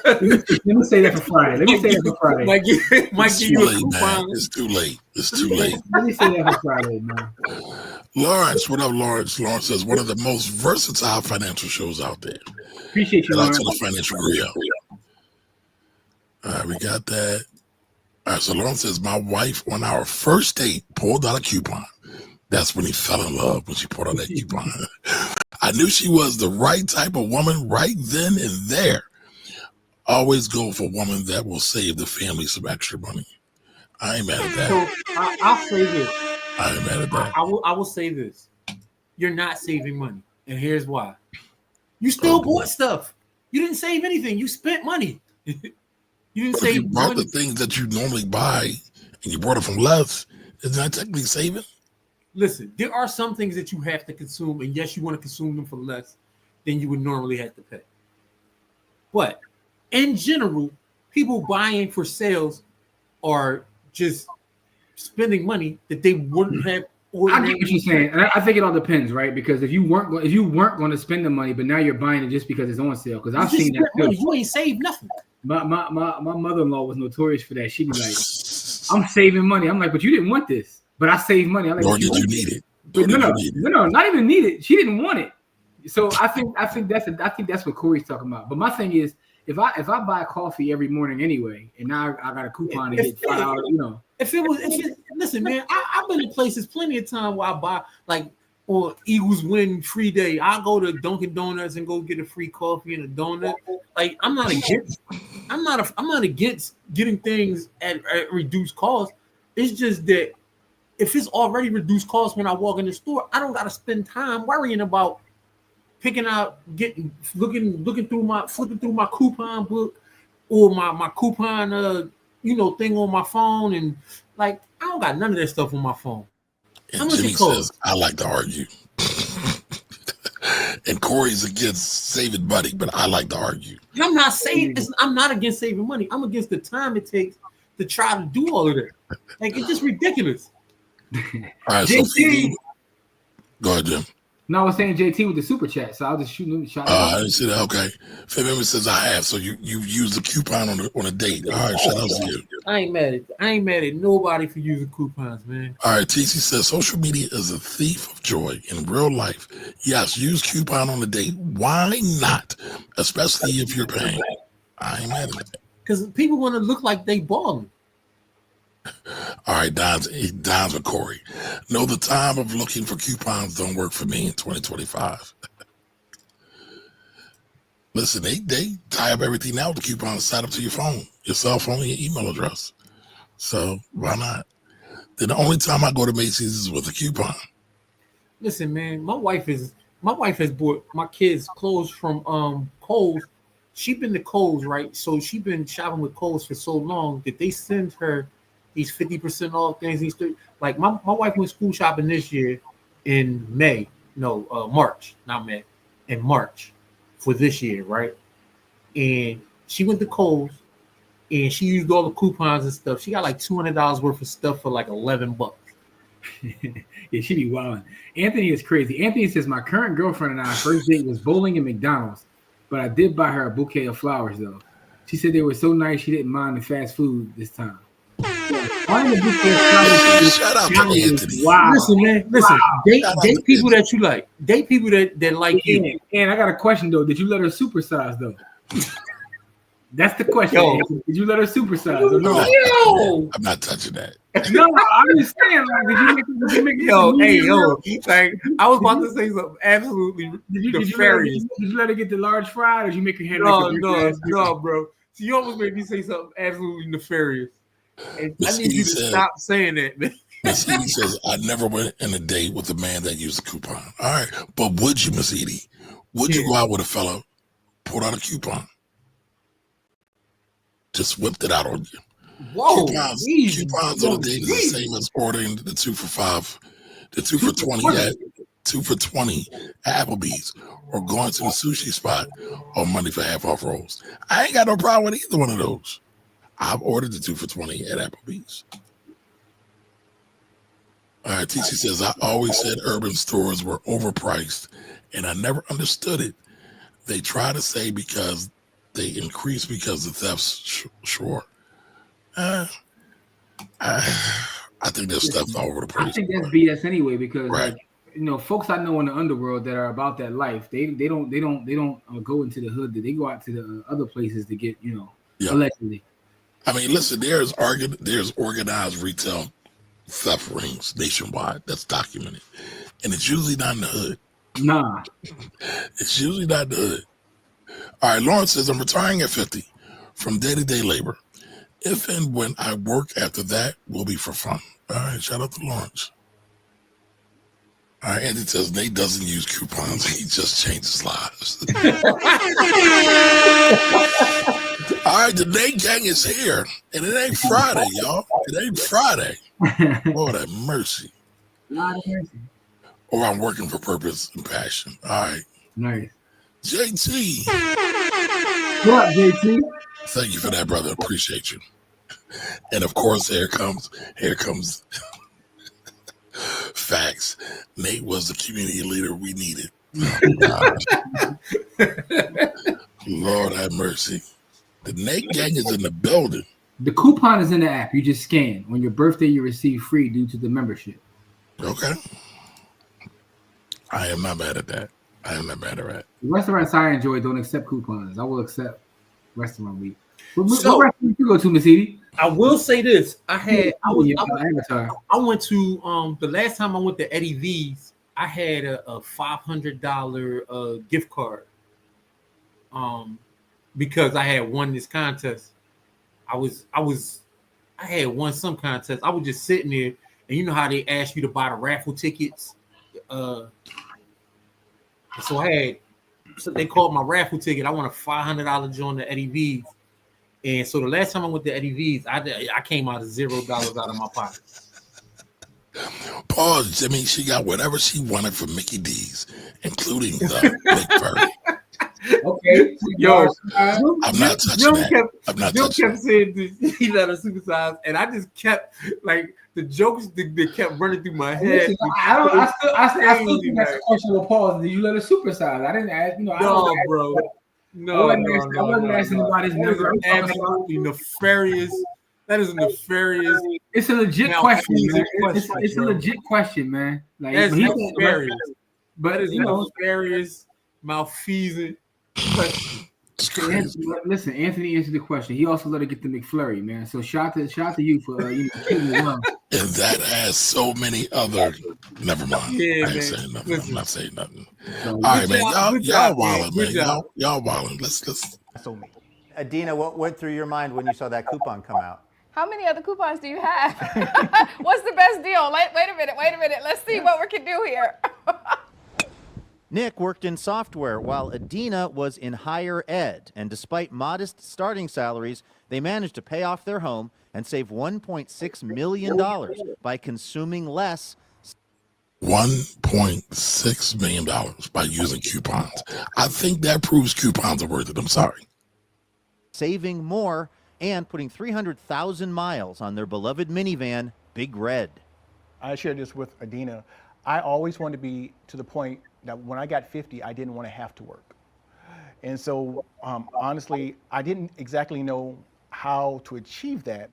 Let me say that for Friday. Might give you a coupon. Man. It's too late. Let me say that for Friday, man. Lawrence, what up, Lawrence? Lawrence says, one of the most versatile financial shows out there. Appreciate you, Lawrence. Lawrence. To the Financial Grill. All right, we got that. All right, so Lawrence says, my wife on our first date pulled out a coupon. That's when he fell in love, when she pulled out that coupon. I knew she was the right type of woman right then and there. Always go for a woman that will save the family some extra money. I ain't mad at that. So I'll say this. I ain't mad at that. I will say this. You're not saving money. And here's why. You still bought stuff. You didn't save anything. You spent money. You didn't But if you bought the things that you normally buy and you bought it from less, isn't that technically saving? Listen, there are some things that you have to consume, and yes, you want to consume them for less than you would normally have to pay. But in general, people buying for sales are just spending money that they wouldn't have. I get what you're saying, and I think it all depends, right? Because if you weren't going to spend the money, but now you're buying it just because it's on sale, because I've seen that too. You ain't saved nothing. My mother-in-law was notorious for that. She'd be like, "I'm saving money." I'm like, "But you didn't want this." But I saved money. I'm like, "Nor did you need it." No, not even need it. She didn't want it. So I think that's what Corey's talking about. But my thing is, if I buy coffee every morning anyway, and now I got a coupon to get $5, Listen, man, I've been in places plenty of time where I buy like on Eagles win free day. I go to Dunkin' Donuts and go get a free coffee and a donut. Like I'm not against getting things at reduced cost. It's just that if it's already reduced cost when I walk in the store, I don't gotta spend time worrying about picking out, flipping through my coupon book or my coupon thing on my phone, and like I don't got none of that stuff on my phone. And Jimmy says, I like to argue. And Corey's against saving money, but I like to argue. I'm not against saving money. I'm against the time it takes to try to do all of that. Like it's just ridiculous. All right, so Phoebe, go ahead, Jim. No, I was saying JT with the super chat, so I'll just shoot him. I didn't see that. Okay, Femi says I have. So you used the coupon on a date. All right, shout out to you. I ain't mad at nobody for using coupons, man. All right, TC says social media is a thief of joy in real life. Yes, use coupon on a date. Why not? Especially if you're paying. I ain't mad at that. Because people want to look like they balling. All right, Don's with Corey. No, the time of looking for coupons don't work for me in 2025. Listen, they tie up everything now with the coupons set up to your phone, your cell phone, and your email address. So why not? Then the only time I go to Macy's is with a coupon. Listen, man, my wife has bought my kids clothes from Kohl's. She been to Kohl's, right? So she been shopping with Kohl's for so long that they send her these 50% off things. Like my wife went school shopping this year in March, not May, in March for this year, right? And she went to Kohl's and she used all the coupons and stuff. She got like $200 worth of stuff for like $11. Yeah, she be wilding. Anthony is crazy. Anthony says my current girlfriend and I first date was bowling and McDonald's, but I did buy her a bouquet of flowers though. She said they were so nice she didn't mind the fast food this time. Shout out to Anthony. Wow. Listen, man. Listen. Wow. Date people that you like. Date people that like you. And I got a question though. Did you let her supersize though? That's the question. Yo. Did you let her supersize or no? Yo. I'm not touching that. No, I'm just saying. Like, did you make like I was about to say something absolutely nefarious. Did you let her get the large fry, or did you make her hand? No, bro. So you almost made me say something absolutely nefarious. And I need you to stop saying that, man. Miss Edie says, I never went on a date with a man that used a coupon. All right. But would you, Miss Edie? Would you go out with a fella, pulled out a coupon? Just whipped it out on you. Whoa. Coupons on a date is the same as ordering the 2 for $5, the 2 for 20 at Applebee's, or going to the sushi spot on Monday for half off rolls. I ain't got no problem with either one of those. I've ordered the 2 for 20 at Applebee's. All right, TC says, I always said urban stores were overpriced, and I never understood it. They try to say because they increase because the theft's short. I think there's stuff all over the place. I think that's BS anyway because like, folks I know in the underworld that are about that life, they don't go into the hood. They go out to the other places to get allegedly. I mean, listen, there's organized retail theft rings nationwide that's documented, and it's usually not in the hood. Nah, it's usually not in the hood. All right, Lawrence says, I'm retiring at 50 from day-to-day labor. If and when I work after that will be for fun. All right, shout out to Lawrence. All right, Andy says Nate doesn't use coupons. He just changes lives. All right, the Nate gang is here. And it ain't Friday, y'all. It ain't Friday. Lord have mercy. Lord have mercy. Or I'm working for purpose and passion. All right. Nice. JT. What up, JT? Thank you for that, brother. Appreciate you. And of course, here comes facts. Nate was the community leader we needed. Lord have mercy. The Nate gang is in the building. The coupon is in the app. You just scan. On your birthday, you receive free due to the membership. Okay. I am not mad at that. I am not mad at that. The restaurants I enjoy don't accept coupons. I will accept restaurant week. So- What restaurant you go to, Miss Edie? I will say this. I went to the last time I went to Eddie V's, I had a $500 gift card. Because I had won this contest. I had won some contest. I was just sitting there, and you know how they ask you to buy the raffle tickets. So they called my raffle ticket. I won a $500 joint to Eddie V's. And so the last time I went to Eddie V's, I came out of $0 out of my pocket. Pause. I mean, she got whatever she wanted from Mickey D's, including the McFurry. Okay. Yo, I'm not touching that. I'm not touching kept saying this, he let her supersize, and I just kept like the jokes that kept running through my head. I still think that's a question with pause. Did you let her supersize? I didn't ask. No, bro. No, I wasn't asking about his number. Absolutely nefarious. That is a nefarious. It's a legit question, man. It's a legit question, man. Like that's nefarious. But it's nefarious, malfeasant question. Listen, Anthony answered the question. He also let her get the McFlurry, man. So shout to you for keeping it on. And that has so many other. Never mind. Yeah, I ain't man. saying nothing. Listen. I'm not saying nothing. So, all right, man. Y'all wilding, Good man. job. Y'all wilding. Let's. So me. Adina, what went through your mind when you saw that coupon come out? How many other coupons do you have? What's the best deal? Wait a minute. Let's see what we can do here. Nick worked in software while Adina was in higher ed, and despite modest starting salaries, they managed to pay off their home and save $1.6 million by consuming less. $1.6 million by using coupons. I think that proves coupons are worth it. I'm sorry. Saving more and putting 300,000 miles on their beloved minivan, Big Red. I shared this with Adina. I always wanted to be to the point that when I got 50, I didn't want to have to work. And so, honestly, I didn't exactly know how to achieve that.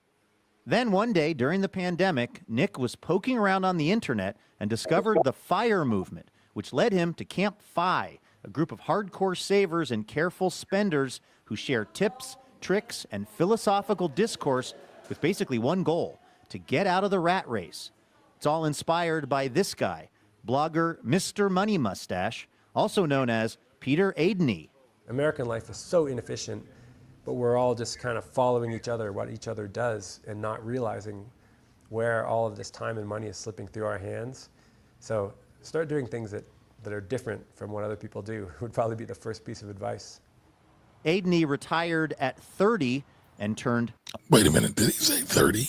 Then one day during the pandemic, Nick was poking around on the internet and discovered the FIRE movement, which led him to Camp FI, a group of hardcore savers and careful spenders who share tips, tricks, and philosophical discourse with basically one goal: to get out of the rat race. It's all inspired by this guy, blogger Mr. Money Mustache, also known as Peter Adeney. American life is so inefficient, but we're all just kind of following each other, what each other does, and not realizing where all of this time and money is slipping through our hands. So start doing things that are different from what other people do would probably be the first piece of advice. Adeney retired at 30 and turned... Wait a minute, did he say 30?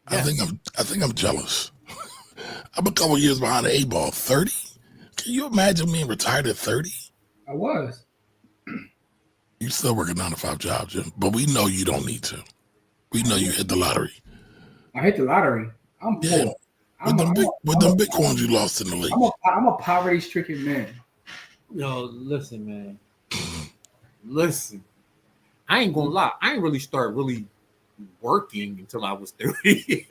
Yeah. I think I'm jealous. I'm a couple years behind the 8 ball. 30? Can you imagine being retired at 30? I was. You still work a 9-to-5 job, Jim, but we know you don't need to. We know you hit the lottery. I hit the lottery. I'm poor. Yeah. With them Bitcoins you lost in the league. I'm a poverty-stricken man. Yo, listen, man. Listen. I ain't gonna lie. I ain't really start working until I was 30.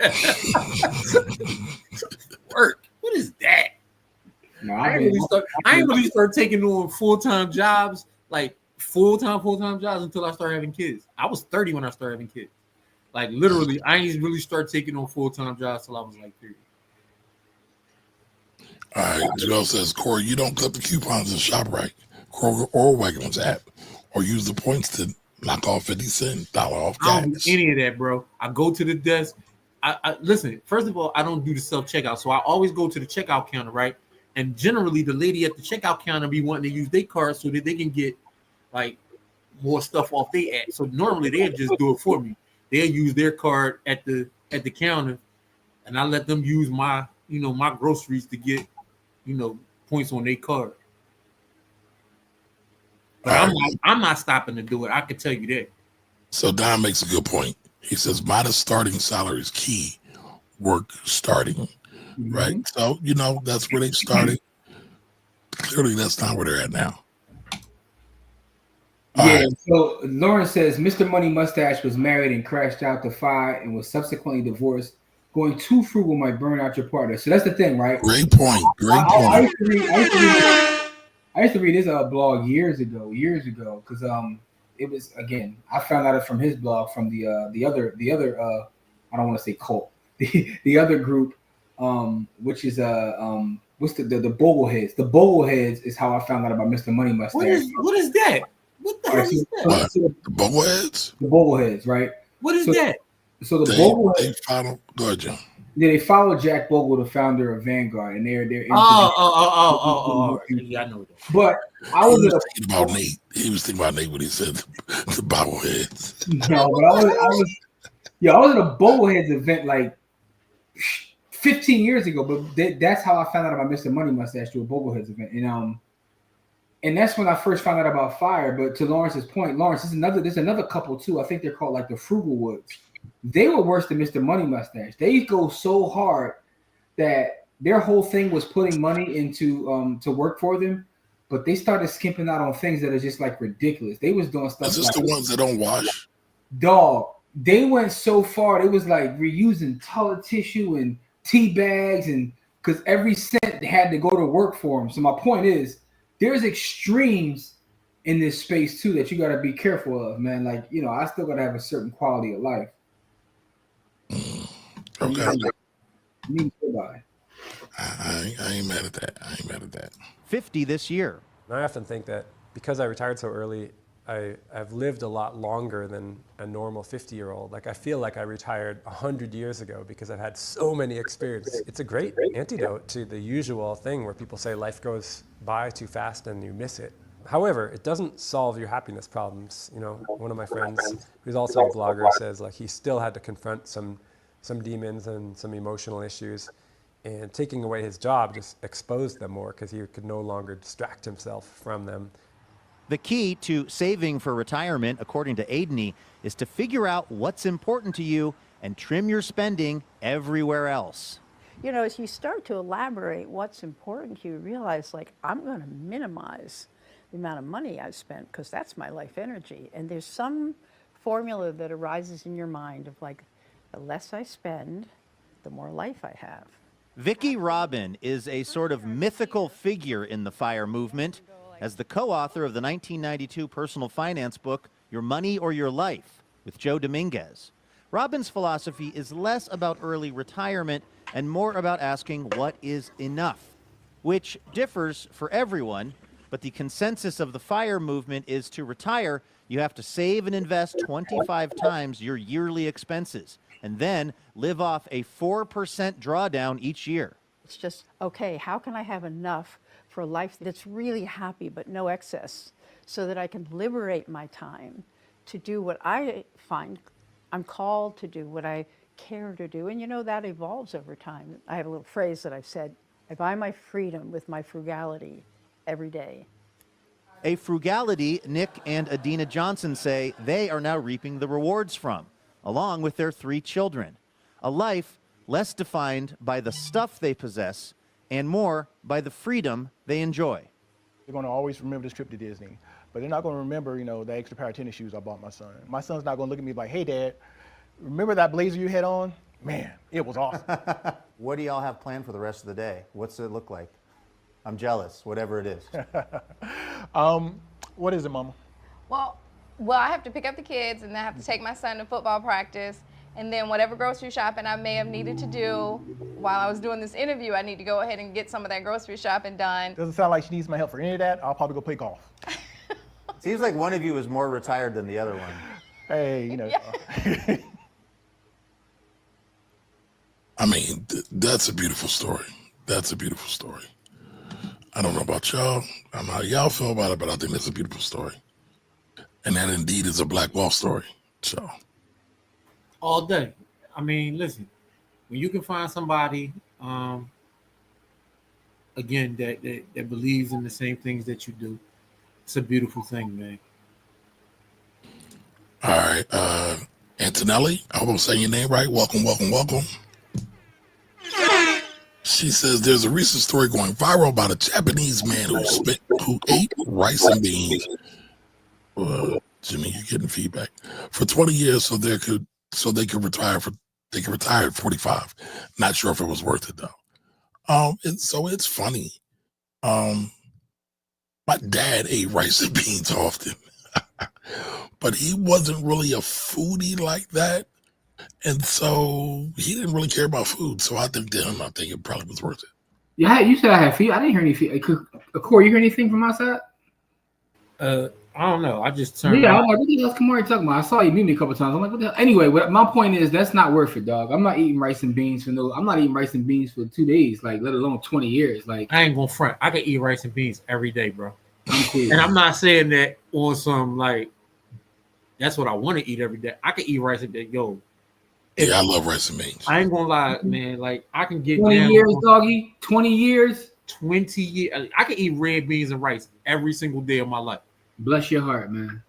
Work? What is that? No, I ain't really start taking on full-time jobs, like full-time jobs until I started having kids. I was 30 when I started having kids. Like literally, I ain't really start taking on full-time jobs till I was like 30. All right, Joel says, Corey, you don't cut the coupons in ShopRite, Kroger, or Wegmans app, or use the points to knock off 50 cents, $1 off I don't gas. do any of that, bro. I go to the desk. I listen. First of all, I don't do the self checkout, so I always go to the checkout counter, right? And generally, the lady at the checkout counter be wanting to use their card so that they can get like more stuff off their ad. So normally they'll just do it for me. They'll use their card at the counter, and I let them use my my groceries to get points on their card. But I'm not stopping to do it. I can tell you that. So Don makes a good point. He says modest starting salary is key. Work starting, right? So that's where they started. Clearly, that's not where they're at now. So Lauren says Mr. Money Mustache was married and crashed out to Phi and was subsequently divorced. Going too frugal might burn out your partner. So that's the thing, right? Great point. I used to read his blog years ago, because it was, again, I found out from his blog from the other I don't want to say cult, the other group, which is what's the Bogleheads. The Bogleheads is how I found out about Mr. Money Mustache. What is that? What the hell is that? The Bogleheads? The Bogleheads, right? What is that? So the Bogleheads. They follow. Go ahead, John. Yeah, they follow Jack Bogle, the founder of Vanguard, and they're into yeah, I know that. But I was thinking about Nate. He was thinking about Nate when he said the Bogleheads. No, but I was at a Bogleheads event like 15 years ago. But that's how I found out about Mr. Money Mustache, to a Bogleheads event, and that's when I first found out about Fire. But to Lawrence's point, there's another couple too. I think they're called like the Frugal Woods. They were worse than Mr. Money Mustache. They go so hard that their whole thing was putting money into to work for them, but they started skimping out on things that are just like ridiculous. They was doing stuff. Is this the ones that don't wash? Dog, they went so far. It was like reusing toilet tissue and tea bags, and because every cent had to go to work for them. So my point is, there's extremes in this space too that you got to be careful of, man. Like, I still got to have a certain quality of life. Okay. I ain't mad at that. 50 this year. I often think that because I retired so early, I've lived a lot longer than a normal 50-year-old. Like, I feel like I retired 100 years ago because I've had so many experiences. It's a great antidote to the usual thing where people say life goes by too fast and you miss it. However, it doesn't solve your happiness problems. One of my friends, who's also a blogger, says like he still had to confront some demons and some emotional issues, and taking away his job just exposed them more because he could no longer distract himself from them. The key to saving for retirement, according to Aidney, is to figure out what's important to you and trim your spending everywhere else. As you start to elaborate what's important to you, realize like I'm going to minimize the amount of money I spent because that's my life energy. And there's some formula that arises in your mind of like, the less I spend, the more life I have. Vicki Robin is a sort of mythical figure in the FIRE movement as the co-author of the 1992 personal finance book, Your Money or Your Life, with Joe Dominguez. Robin's philosophy is less about early retirement and more about asking what is enough, which differs for everyone, but the consensus of the FIRE movement is to retire, you have to save and invest 25 times your yearly expenses, and then live off a 4% drawdown each year. It's just, okay, how can I have enough for a life that's really happy but no excess, so that I can liberate my time to do what I find I'm called to do, what I care to do. And that evolves over time. I have a little phrase that I've said, I buy my freedom with my frugality every day. A frugality Nick and Adina Johnson say they are now reaping the rewards from, along with their 3 children. A life less defined by the stuff they possess and more by the freedom they enjoy. They're going to always remember this trip to Disney, but they're not going to remember, the extra pair of tennis shoes I bought my son. My son's not going to look at me like, hey, Dad, remember that blazer you had on? Man, it was awesome. What do y'all have planned for the rest of the day? What's it look like? I'm jealous, whatever it is. What is it, Mama? Well, I have to pick up the kids, and I have to take my son to football practice, and then whatever grocery shopping I may have needed to do while I was doing this interview, I need to go ahead and get some of that grocery shopping done. Doesn't sound like she needs my help for any of that. I'll probably go play golf. Seems like one of you is more retired than the other one. Hey, Yeah. I mean, that's a beautiful story. That's a beautiful story. I don't know about y'all. I don't know how y'all feel about it, but I think that's a beautiful story. And that indeed is a Black wealth story. So, all day. I mean, listen, when you can find somebody, again, that believes in the same things that you do, it's a beautiful thing, man. all right. Antonelli, I hope I'm saying your name right. Welcome, welcome, welcome. She says there's a recent story going viral about a Japanese man who ate rice and beans. Jimmy, you're getting feedback for 20 years, so they could retire at 45. Not sure if it was worth it though. It's funny. My dad ate rice and beans often, but he wasn't really a foodie like that. And so he didn't really care about food. So I think it probably was worth it. Yeah, you said I had feed. I didn't hear any feed. Corey, you hear anything from outside? I don't know. I just turned. Yeah, I'm like, what the hell's Kamari talking about? I saw you mute me a couple times. I'm like, what the hell? Anyway, my point is that's not worth it, dog. I'm not eating rice and beans I'm not eating rice and beans for 2 days, like let alone 20 years. Like I ain't gonna front. I can eat rice and beans every day, bro. I'm cool. And I'm not saying that on some like that's what I want to eat every day. I can eat rice and beans. Yo. Yeah, I love rice and beans. I ain't gonna lie, man. Like I can get 20 years, doggy. 20 years. 20 years. I can eat red beans and rice every single day of my life. Bless your heart, man.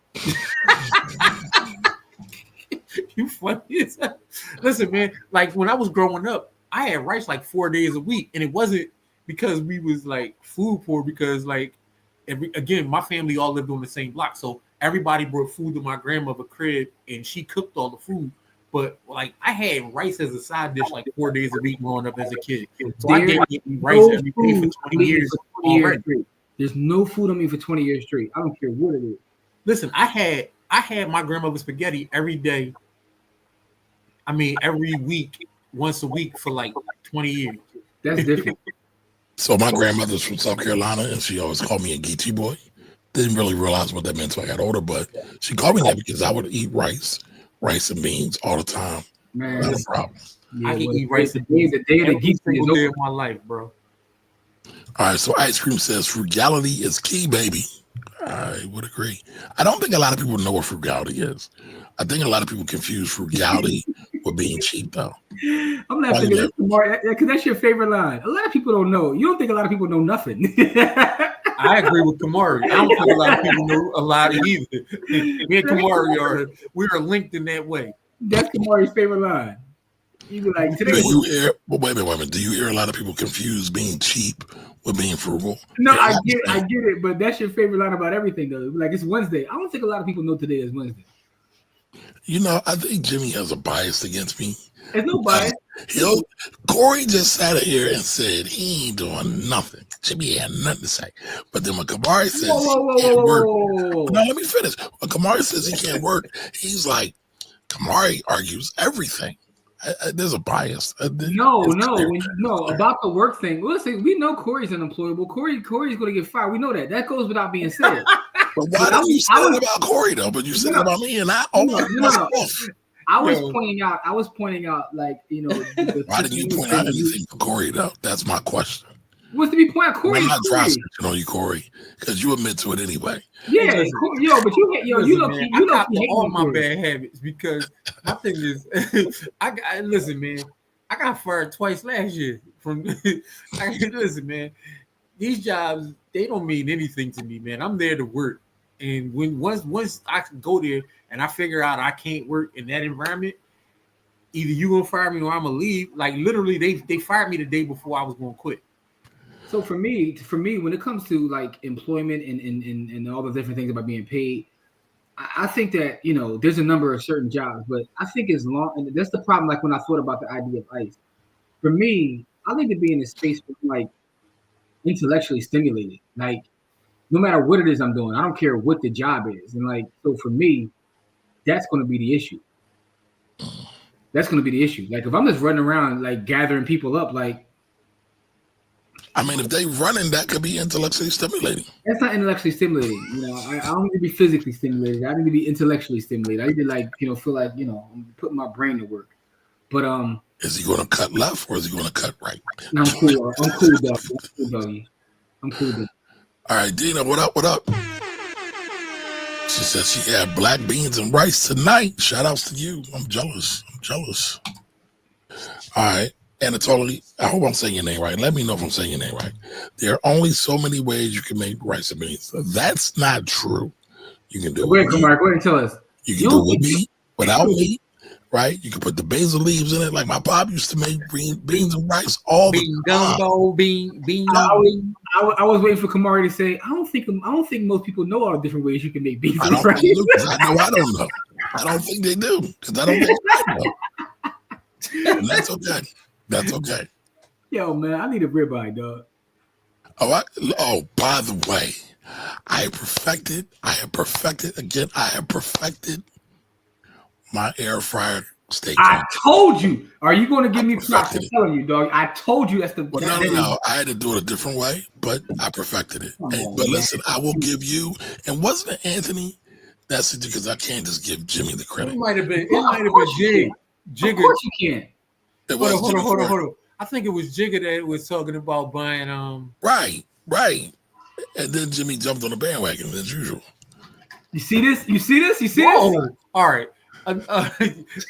You funny as hell. Listen, man. Like when I was growing up, I had rice like 4 days a week, and it wasn't because we was like food poor. Because like again, my family all lived on the same block, so everybody brought food to my grandmother's crib, and she cooked all the food. But like I had rice as a side dish like 4 days a week growing up as a kid. So I get eating rice every day for 20 years. There's no food on me for 20 years straight. I don't care what it is. Listen, I had my grandmother's spaghetti every day. I mean, every week, once a week for like 20 years. That's different. So my grandmother's from South Carolina, and she always called me a Geechee boy. Didn't really realize what that meant until I got older, but she called me that because I would eat rice and beans all the time. Man, not a problem. Yeah, I can eat rice and beans the day of the Geechee day of my life, bro. All right, so Ice Cream says frugality is key, baby. I would agree. I don't think a lot of people know what frugality is. I think a lot of people confuse frugality with being cheap, though. I'm laughing because that's your favorite line. A lot of people don't know. You don't think a lot of people know nothing. I agree with Kamari. I don't think a lot of people know a lot either. Me and Kamari we are linked in that way. That's Kamari's favorite line. You be like, today. Wait a minute. Do you hear a lot of people confuse being cheap with being frugal? No, I get it, but that's your favorite line about everything, though. Like it's Wednesday. I don't think a lot of people know today is Wednesday. You know, I think Jimmy has a bias against me. There's no bias. Corey just sat here and said he ain't doing nothing. Jimmy had nothing to say. But then when Kamari says he can't work, no, let me finish. When Kamari says he can't work, he's like, Kamari argues everything. There's a bias. No, about the work thing. Listen, we know Corey's unemployable. Corey's going to get fired. We know that. That goes without being said. But why don't you say it about Corey though? But you said it about me, and I was pointing out, like, you know. Why didn't you point out anything for Corey though? That's my question. What's to be pointed out, Corey? I'm not dry snitching on you, Corey, because you admit to it anyway. Yeah, but you know all my bad habits because my thing is, listen, man. I got fired twice last year from. Listen, man. These jobs, they don't mean anything to me, man. I'm there to work. And once I go there and I figure out I can't work in that environment, either you gonna fire me or I'm gonna leave. Like literally, they fired me the day before I was gonna quit. So for me, when it comes to like employment and all the different things about being paid, I think that, you know, there's a number of certain jobs, but I think as long, and that's the problem. Like when I thought about the idea of ICE, for me, I need to be in a space where I'm like intellectually stimulated. Like no matter what it is I'm doing, I don't care what the job is. And like, so for me, that's going to be the issue. That's going to be the issue. Like if I'm just running around like gathering people up, like, I mean, if they running, that could be intellectually stimulating. That's not intellectually stimulating. You know, I don't need to be physically stimulated. I need to be intellectually stimulated. I need to like, you know, feel like, you know, I'm putting my brain to work. But is he going to cut left or is he going to cut right? No, I'm cool. I'm cool, dog. I'm cool, doggy. I'm cool, dog. All right, Dina, what up? What up? She said she had black beans and rice tonight. Shout outs to you. I'm jealous. I'm jealous. All right. Anatoly, I hope I'm saying your name right. Let me know if I'm saying your name right. There are only so many ways you can make rice and beans. That's not true. You can do it. Go ahead, Kumar. Go ahead and tell us. You can do it with meat, without meat, right? You can put the basil leaves in it. Like my pop used to make beans and rice all the time. I was waiting for Kamari to say, I don't think most people know all the different ways you can make beans. I don't think they do, 'cause I know I don't know. I don't think they do, because I don't think I know. And that's okay. That's okay. Yo, man, I need a ribeye, dog. Oh, by the way, I have perfected my air fryer steak. I told you. Are you going to give me props? I'm telling you, dog. I told you that's the. Well, no. I had to do it a different way, but I perfected it. But listen, I will give you. And wasn't it Anthony? That's it, because I can't just give Jimmy the credit. It might have been Jigger. Of course you can. Hold on. I think it was Jigger that was talking about buying. Right. And then Jimmy jumped on the bandwagon as usual. You see this? Whoa. All right.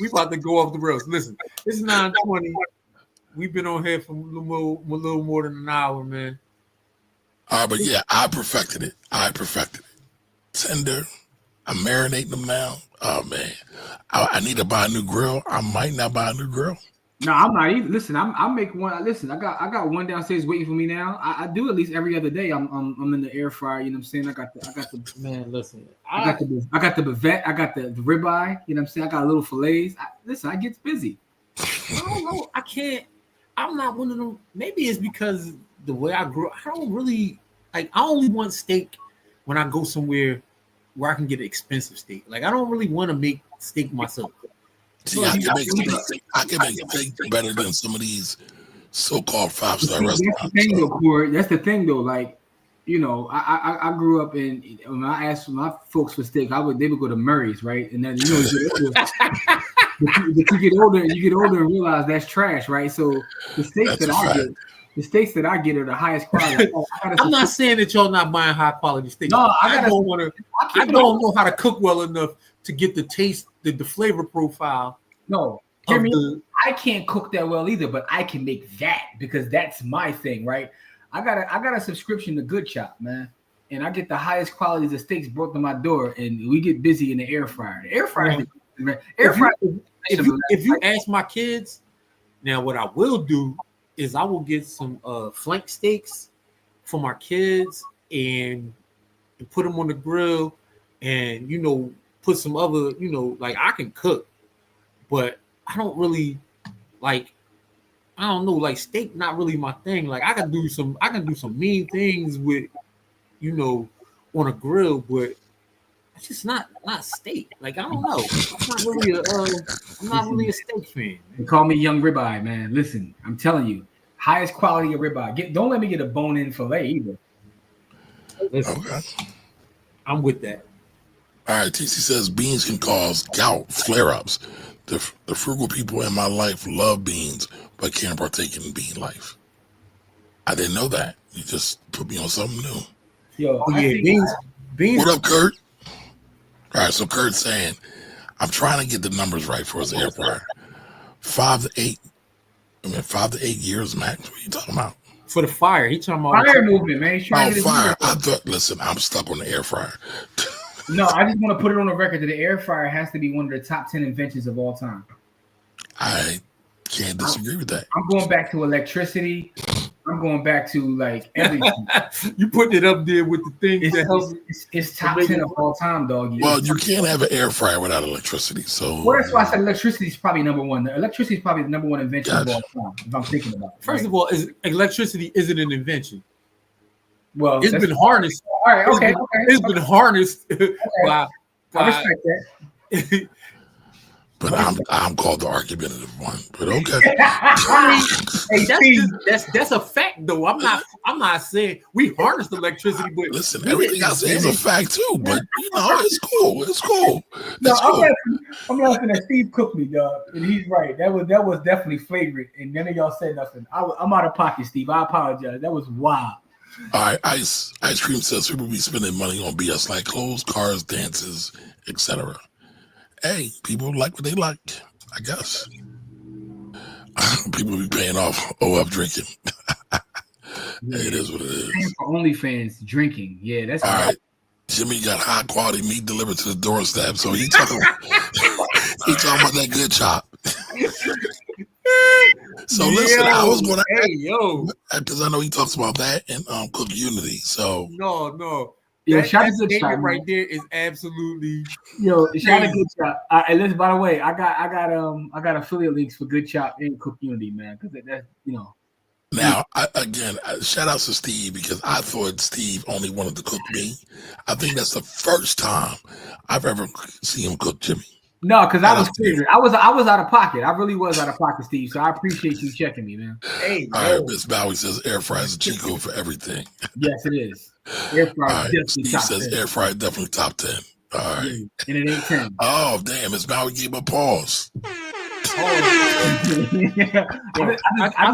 We about to go off the rails. Listen, it's 9:20. We've been on here for a little more than an hour, man. But yeah, I perfected it. Tender. I'm marinating them now. Oh man, I need to buy a new grill. I might not buy a new grill. No, I'm not even. Listen, I'll make one. Listen, I got one downstairs waiting for me now. I do at least every other day. I'm in the air fryer. You know what I'm saying? I got the man. Listen, I got the bavette. I got the ribeye. You know what I'm saying? I got a little fillets. Listen, I get busy. I don't know. I can't. I'm not one of them. Maybe it's because the way I grew up. I don't really like. I only want steak when I go somewhere where I can get an expensive steak. Like I don't really want to make steak myself. See, I can make steak better than some of these so-called 5-star restaurants. That's the thing, though. Like, you know, I grew up in. When I asked my folks for steak, they would go to Murray's, right? And then but you get older and realize that's trash, right? So the steaks that I get are the highest quality. I'm not saying that y'all not buying high quality steaks. No, I don't know how to cook well enough to get the taste, the flavor profile. No, hear me. I can't cook that well either, but I can make that because that's my thing, right? I got a subscription to Good Chop, man, and I get the highest qualities of steaks brought to my door, and we get busy in the air fryer. The air fryer, if you ask my kids, now what I will do is I will get some flank steaks for my kids and put them on the grill, and put some other, like I can cook, but I don't really like. I don't know, like steak, not really my thing. Like I can do some mean things with, on a grill, but it's just not steak. Like I don't know. I'm not really a steak fan. They call me Young Ribeye, man. Listen, I'm telling you, highest quality of ribeye. Don't let me get a bone-in fillet either. Listen, okay. I'm with that. All right, TC says beans can cause gout flare-ups. The frugal people in my life love beans, but can't partake in bean life. I didn't know that. You just put me on something new. Yo, beans. What up, Kurt? All right, so Kurt's saying, I'm trying to get the numbers right for his air fryer. 5 to 8 years max. What are you talking about? For the fire, he talking about fire movement, man. Fire. Listen, I'm stuck on the air fryer. No, I just want to put it on the record that the air fryer has to be one of the top 10 inventions of all time. I can't disagree with that. I'm going back to electricity. I'm going back to like everything. You put it up there with the things that help. It's top 10 of all time, doggy. Well, you can't have an air fryer without electricity. So that's why I said electricity is probably number one. Electricity is probably the number one invention of all time, if I'm thinking about it. First of all, electricity isn't an invention. Well, it's been harnessed. All right, okay. It's been harnessed by. I respect that. But I'm called the argumentative one. But okay. Hey, that's a fact though. I'm not saying we harness electricity, but listen, everything I say is a fact too. But it's cool. It's cool. No, I'm laughing at Steve cooked me, dog, and he's right. That was definitely flagrant, and none of y'all said nothing. I'm out of pocket, Steve. I apologize. That was wild. All right, ice cream says people be spending money on BS like clothes, cars, dances, etc. Hey, people like what they like, I guess. People be paying off OF drinking. It is what it is. For OnlyFans drinking, yeah, that's all right. Jimmy got high quality meat delivered to the doorstep, so he talking about that good chop. So listen, I was going to because I know he talks about that and Cook Unity. So no. Yeah, that statement right there is absolutely shout out Good Chop. And listen, by the way, I got affiliate links for Good Chop and Cook Unity, man, because that's Now, shout out to Steve because I thought Steve only wanted to cook me. I think that's the first time I've ever seen him cook Jimmy. No, because I was figuring. I was out of pocket. I really was out of pocket, Steve. So I appreciate you checking me, man. Hey, all right, Miss Bowie says air fry is a cheat code for everything. Yes, it is. Air fry definitely Steve top says 10. Air fry definitely top 10. All right. And it ain't 10. Oh, damn. Miss Bowie gave a pause. I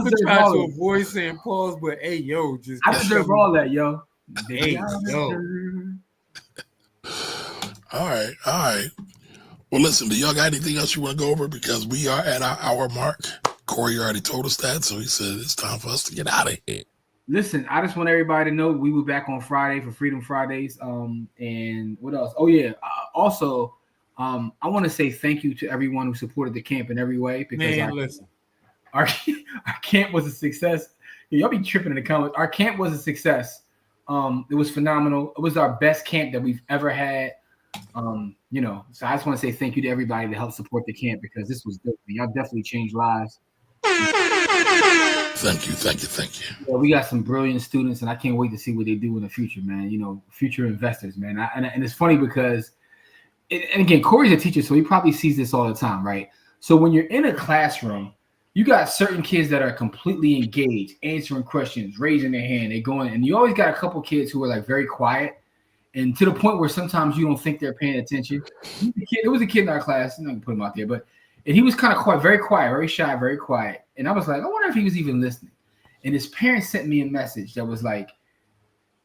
could try to avoid saying pause, but hey, yo, just I deserve all that, yo. Hey, yo. All right. Well, listen, do y'all got anything else you want to go over? Because we are at our hour mark. Corey already told us that, so he said it's time for us to get out of here. Listen, I just want everybody to know we will be back on Friday for Freedom Fridays. And what else? Oh, yeah. Also, I want to say thank you to everyone who supported the camp in every way. Because our camp was a success. Y'all be tripping in the comments. Our camp was a success. It was phenomenal. It was our best camp that we've ever had. So I just want to say thank you to everybody that helped support the camp because this was dope. Y'all definitely changed lives. Thank you. Yeah, we got some brilliant students, and I can't wait to see what they do in the future, man. Future investors, man. And it's funny because, and again, Corey's a teacher, so he probably sees this all the time, right? So when you're in a classroom, you got certain kids that are completely engaged, answering questions, raising their hand, they're going, and you always got a couple kids who are like very quiet. And to the point where sometimes you don't think they're paying attention. There was a kid in our class, I'm not gonna put him out there, and he was kind of quiet, very shy, very quiet. And I was like, I wonder if he was even listening. And his parents sent me a message that was like,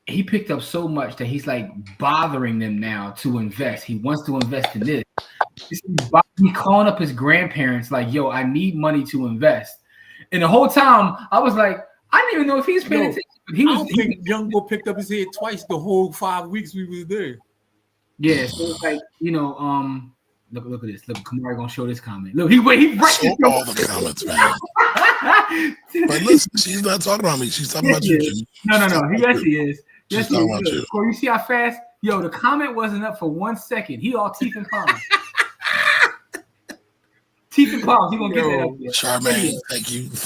he picked up so much that he's like bothering them now to invest. He wants to invest in this. He's calling up his grandparents like, yo, I need money to invest. And the whole time I was like, I didn't even know if he was paying attention. I think Young Boy picked up his head twice the whole 5 weeks we was there. Yeah, so it's like, look at this. Look, Kamari gonna show this comment. Look, he show all the comments, man. But listen, she's not talking about me. She's talking about you, Jimmy. No. Yes, he is. She's talking about you. Corey, you see how fast? Yo, the comment wasn't up for 1 second. He all teeth and palms. Teeth and palms. He gonna get that up there. Charmaine, thank you. Miss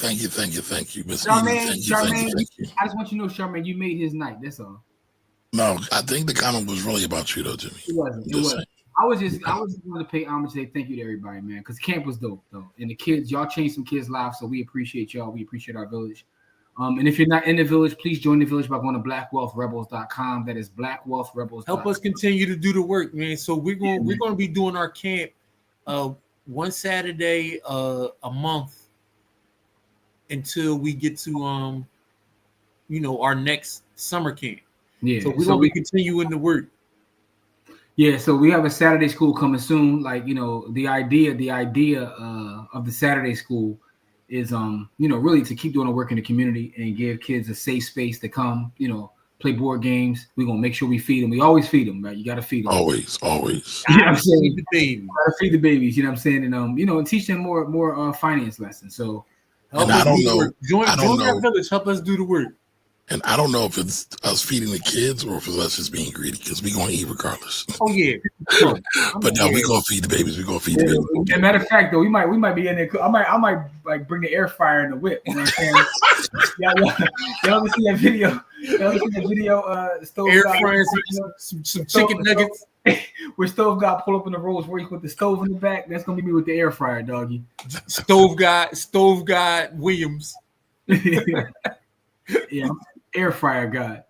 Charmaine, thank you. I just want you to know, Charmaine, you made his night. That's all. No, I think the comment was really about you, though, Jimmy. It wasn't. I was just going to pay homage and say thank you to everybody, man, because camp was dope, though. And the kids, y'all changed some kids' lives, so we appreciate y'all. We appreciate our village. And if you're not in the village, please join the village by going to blackwealthrebels.com. That is blackwealthrebels.com. Help us continue to do the work, man. So we're going to be doing our camp one Saturday a month until we get to our next summer camp. Yeah. So we're going to be continuing the work. Yeah, so we have a Saturday school coming soon. Like, the idea of the Saturday school is really to keep doing the work in the community and give kids a safe space to come, play board games. We're gonna make sure we feed them. We always feed them, right? You gotta feed them. Always. You know what I'm saying? Feed the babies. Gotta feed the babies, you know what I'm saying? And and teach them more finance lessons. So I don't know. Join our village, help us do the work. And I don't know if it's us feeding the kids or if it's us just being greedy because we're going to eat regardless. Oh, yeah. But no, we're going to feed the babies. We're going to feed the babies. As a matter of fact, though, we might be in there. I might like bring the air fryer and the whip. You know what I'm saying? y'all ever see that video? Stove air frying some chicken nuggets. Where Stove God pull up in the Rolls Royce with the stove in the back, that's gonna be me with the air fryer, doggy. Stove God Williams. Yeah, air fryer God.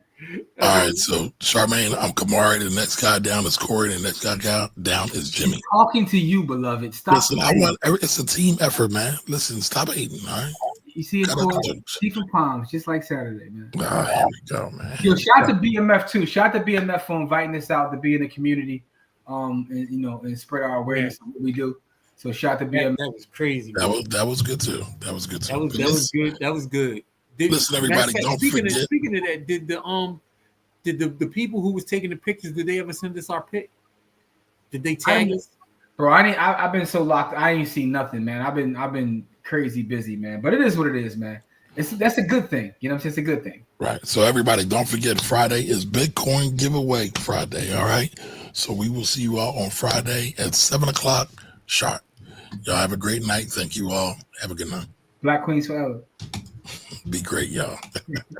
All right, so Charmaine, I'm Kamari. The next guy down is Corey. The next guy down is Jimmy. He's talking to you, beloved. Stop. Listen, it's a team effort, man. Listen, stop hating, all right? You see it, Corey? Chief of Palms, just like Saturday, man. Oh, here we go, man. Yo, shout out to BMF too. Shout out to BMF for inviting us out to be in the community, and and spread our awareness of what we do. So shout out to BMF. That was crazy. That was good too. That was good too. That was good. Listen, everybody, don't forget. Speaking of that, did the people who was taking the pictures, did they ever send us our pic? Did they tag us? Bro, I've been so locked. I ain't seen nothing, man. I've been crazy busy, man. But it is what it is, man. That's a good thing. You know what I'm saying? It's a good thing. Right. So everybody, don't forget Friday is Bitcoin giveaway Friday. All right. So we will see you all on Friday at 7:00 sharp. Y'all have a great night. Thank you all. Have a good night. Black Queens forever. Be great, y'all.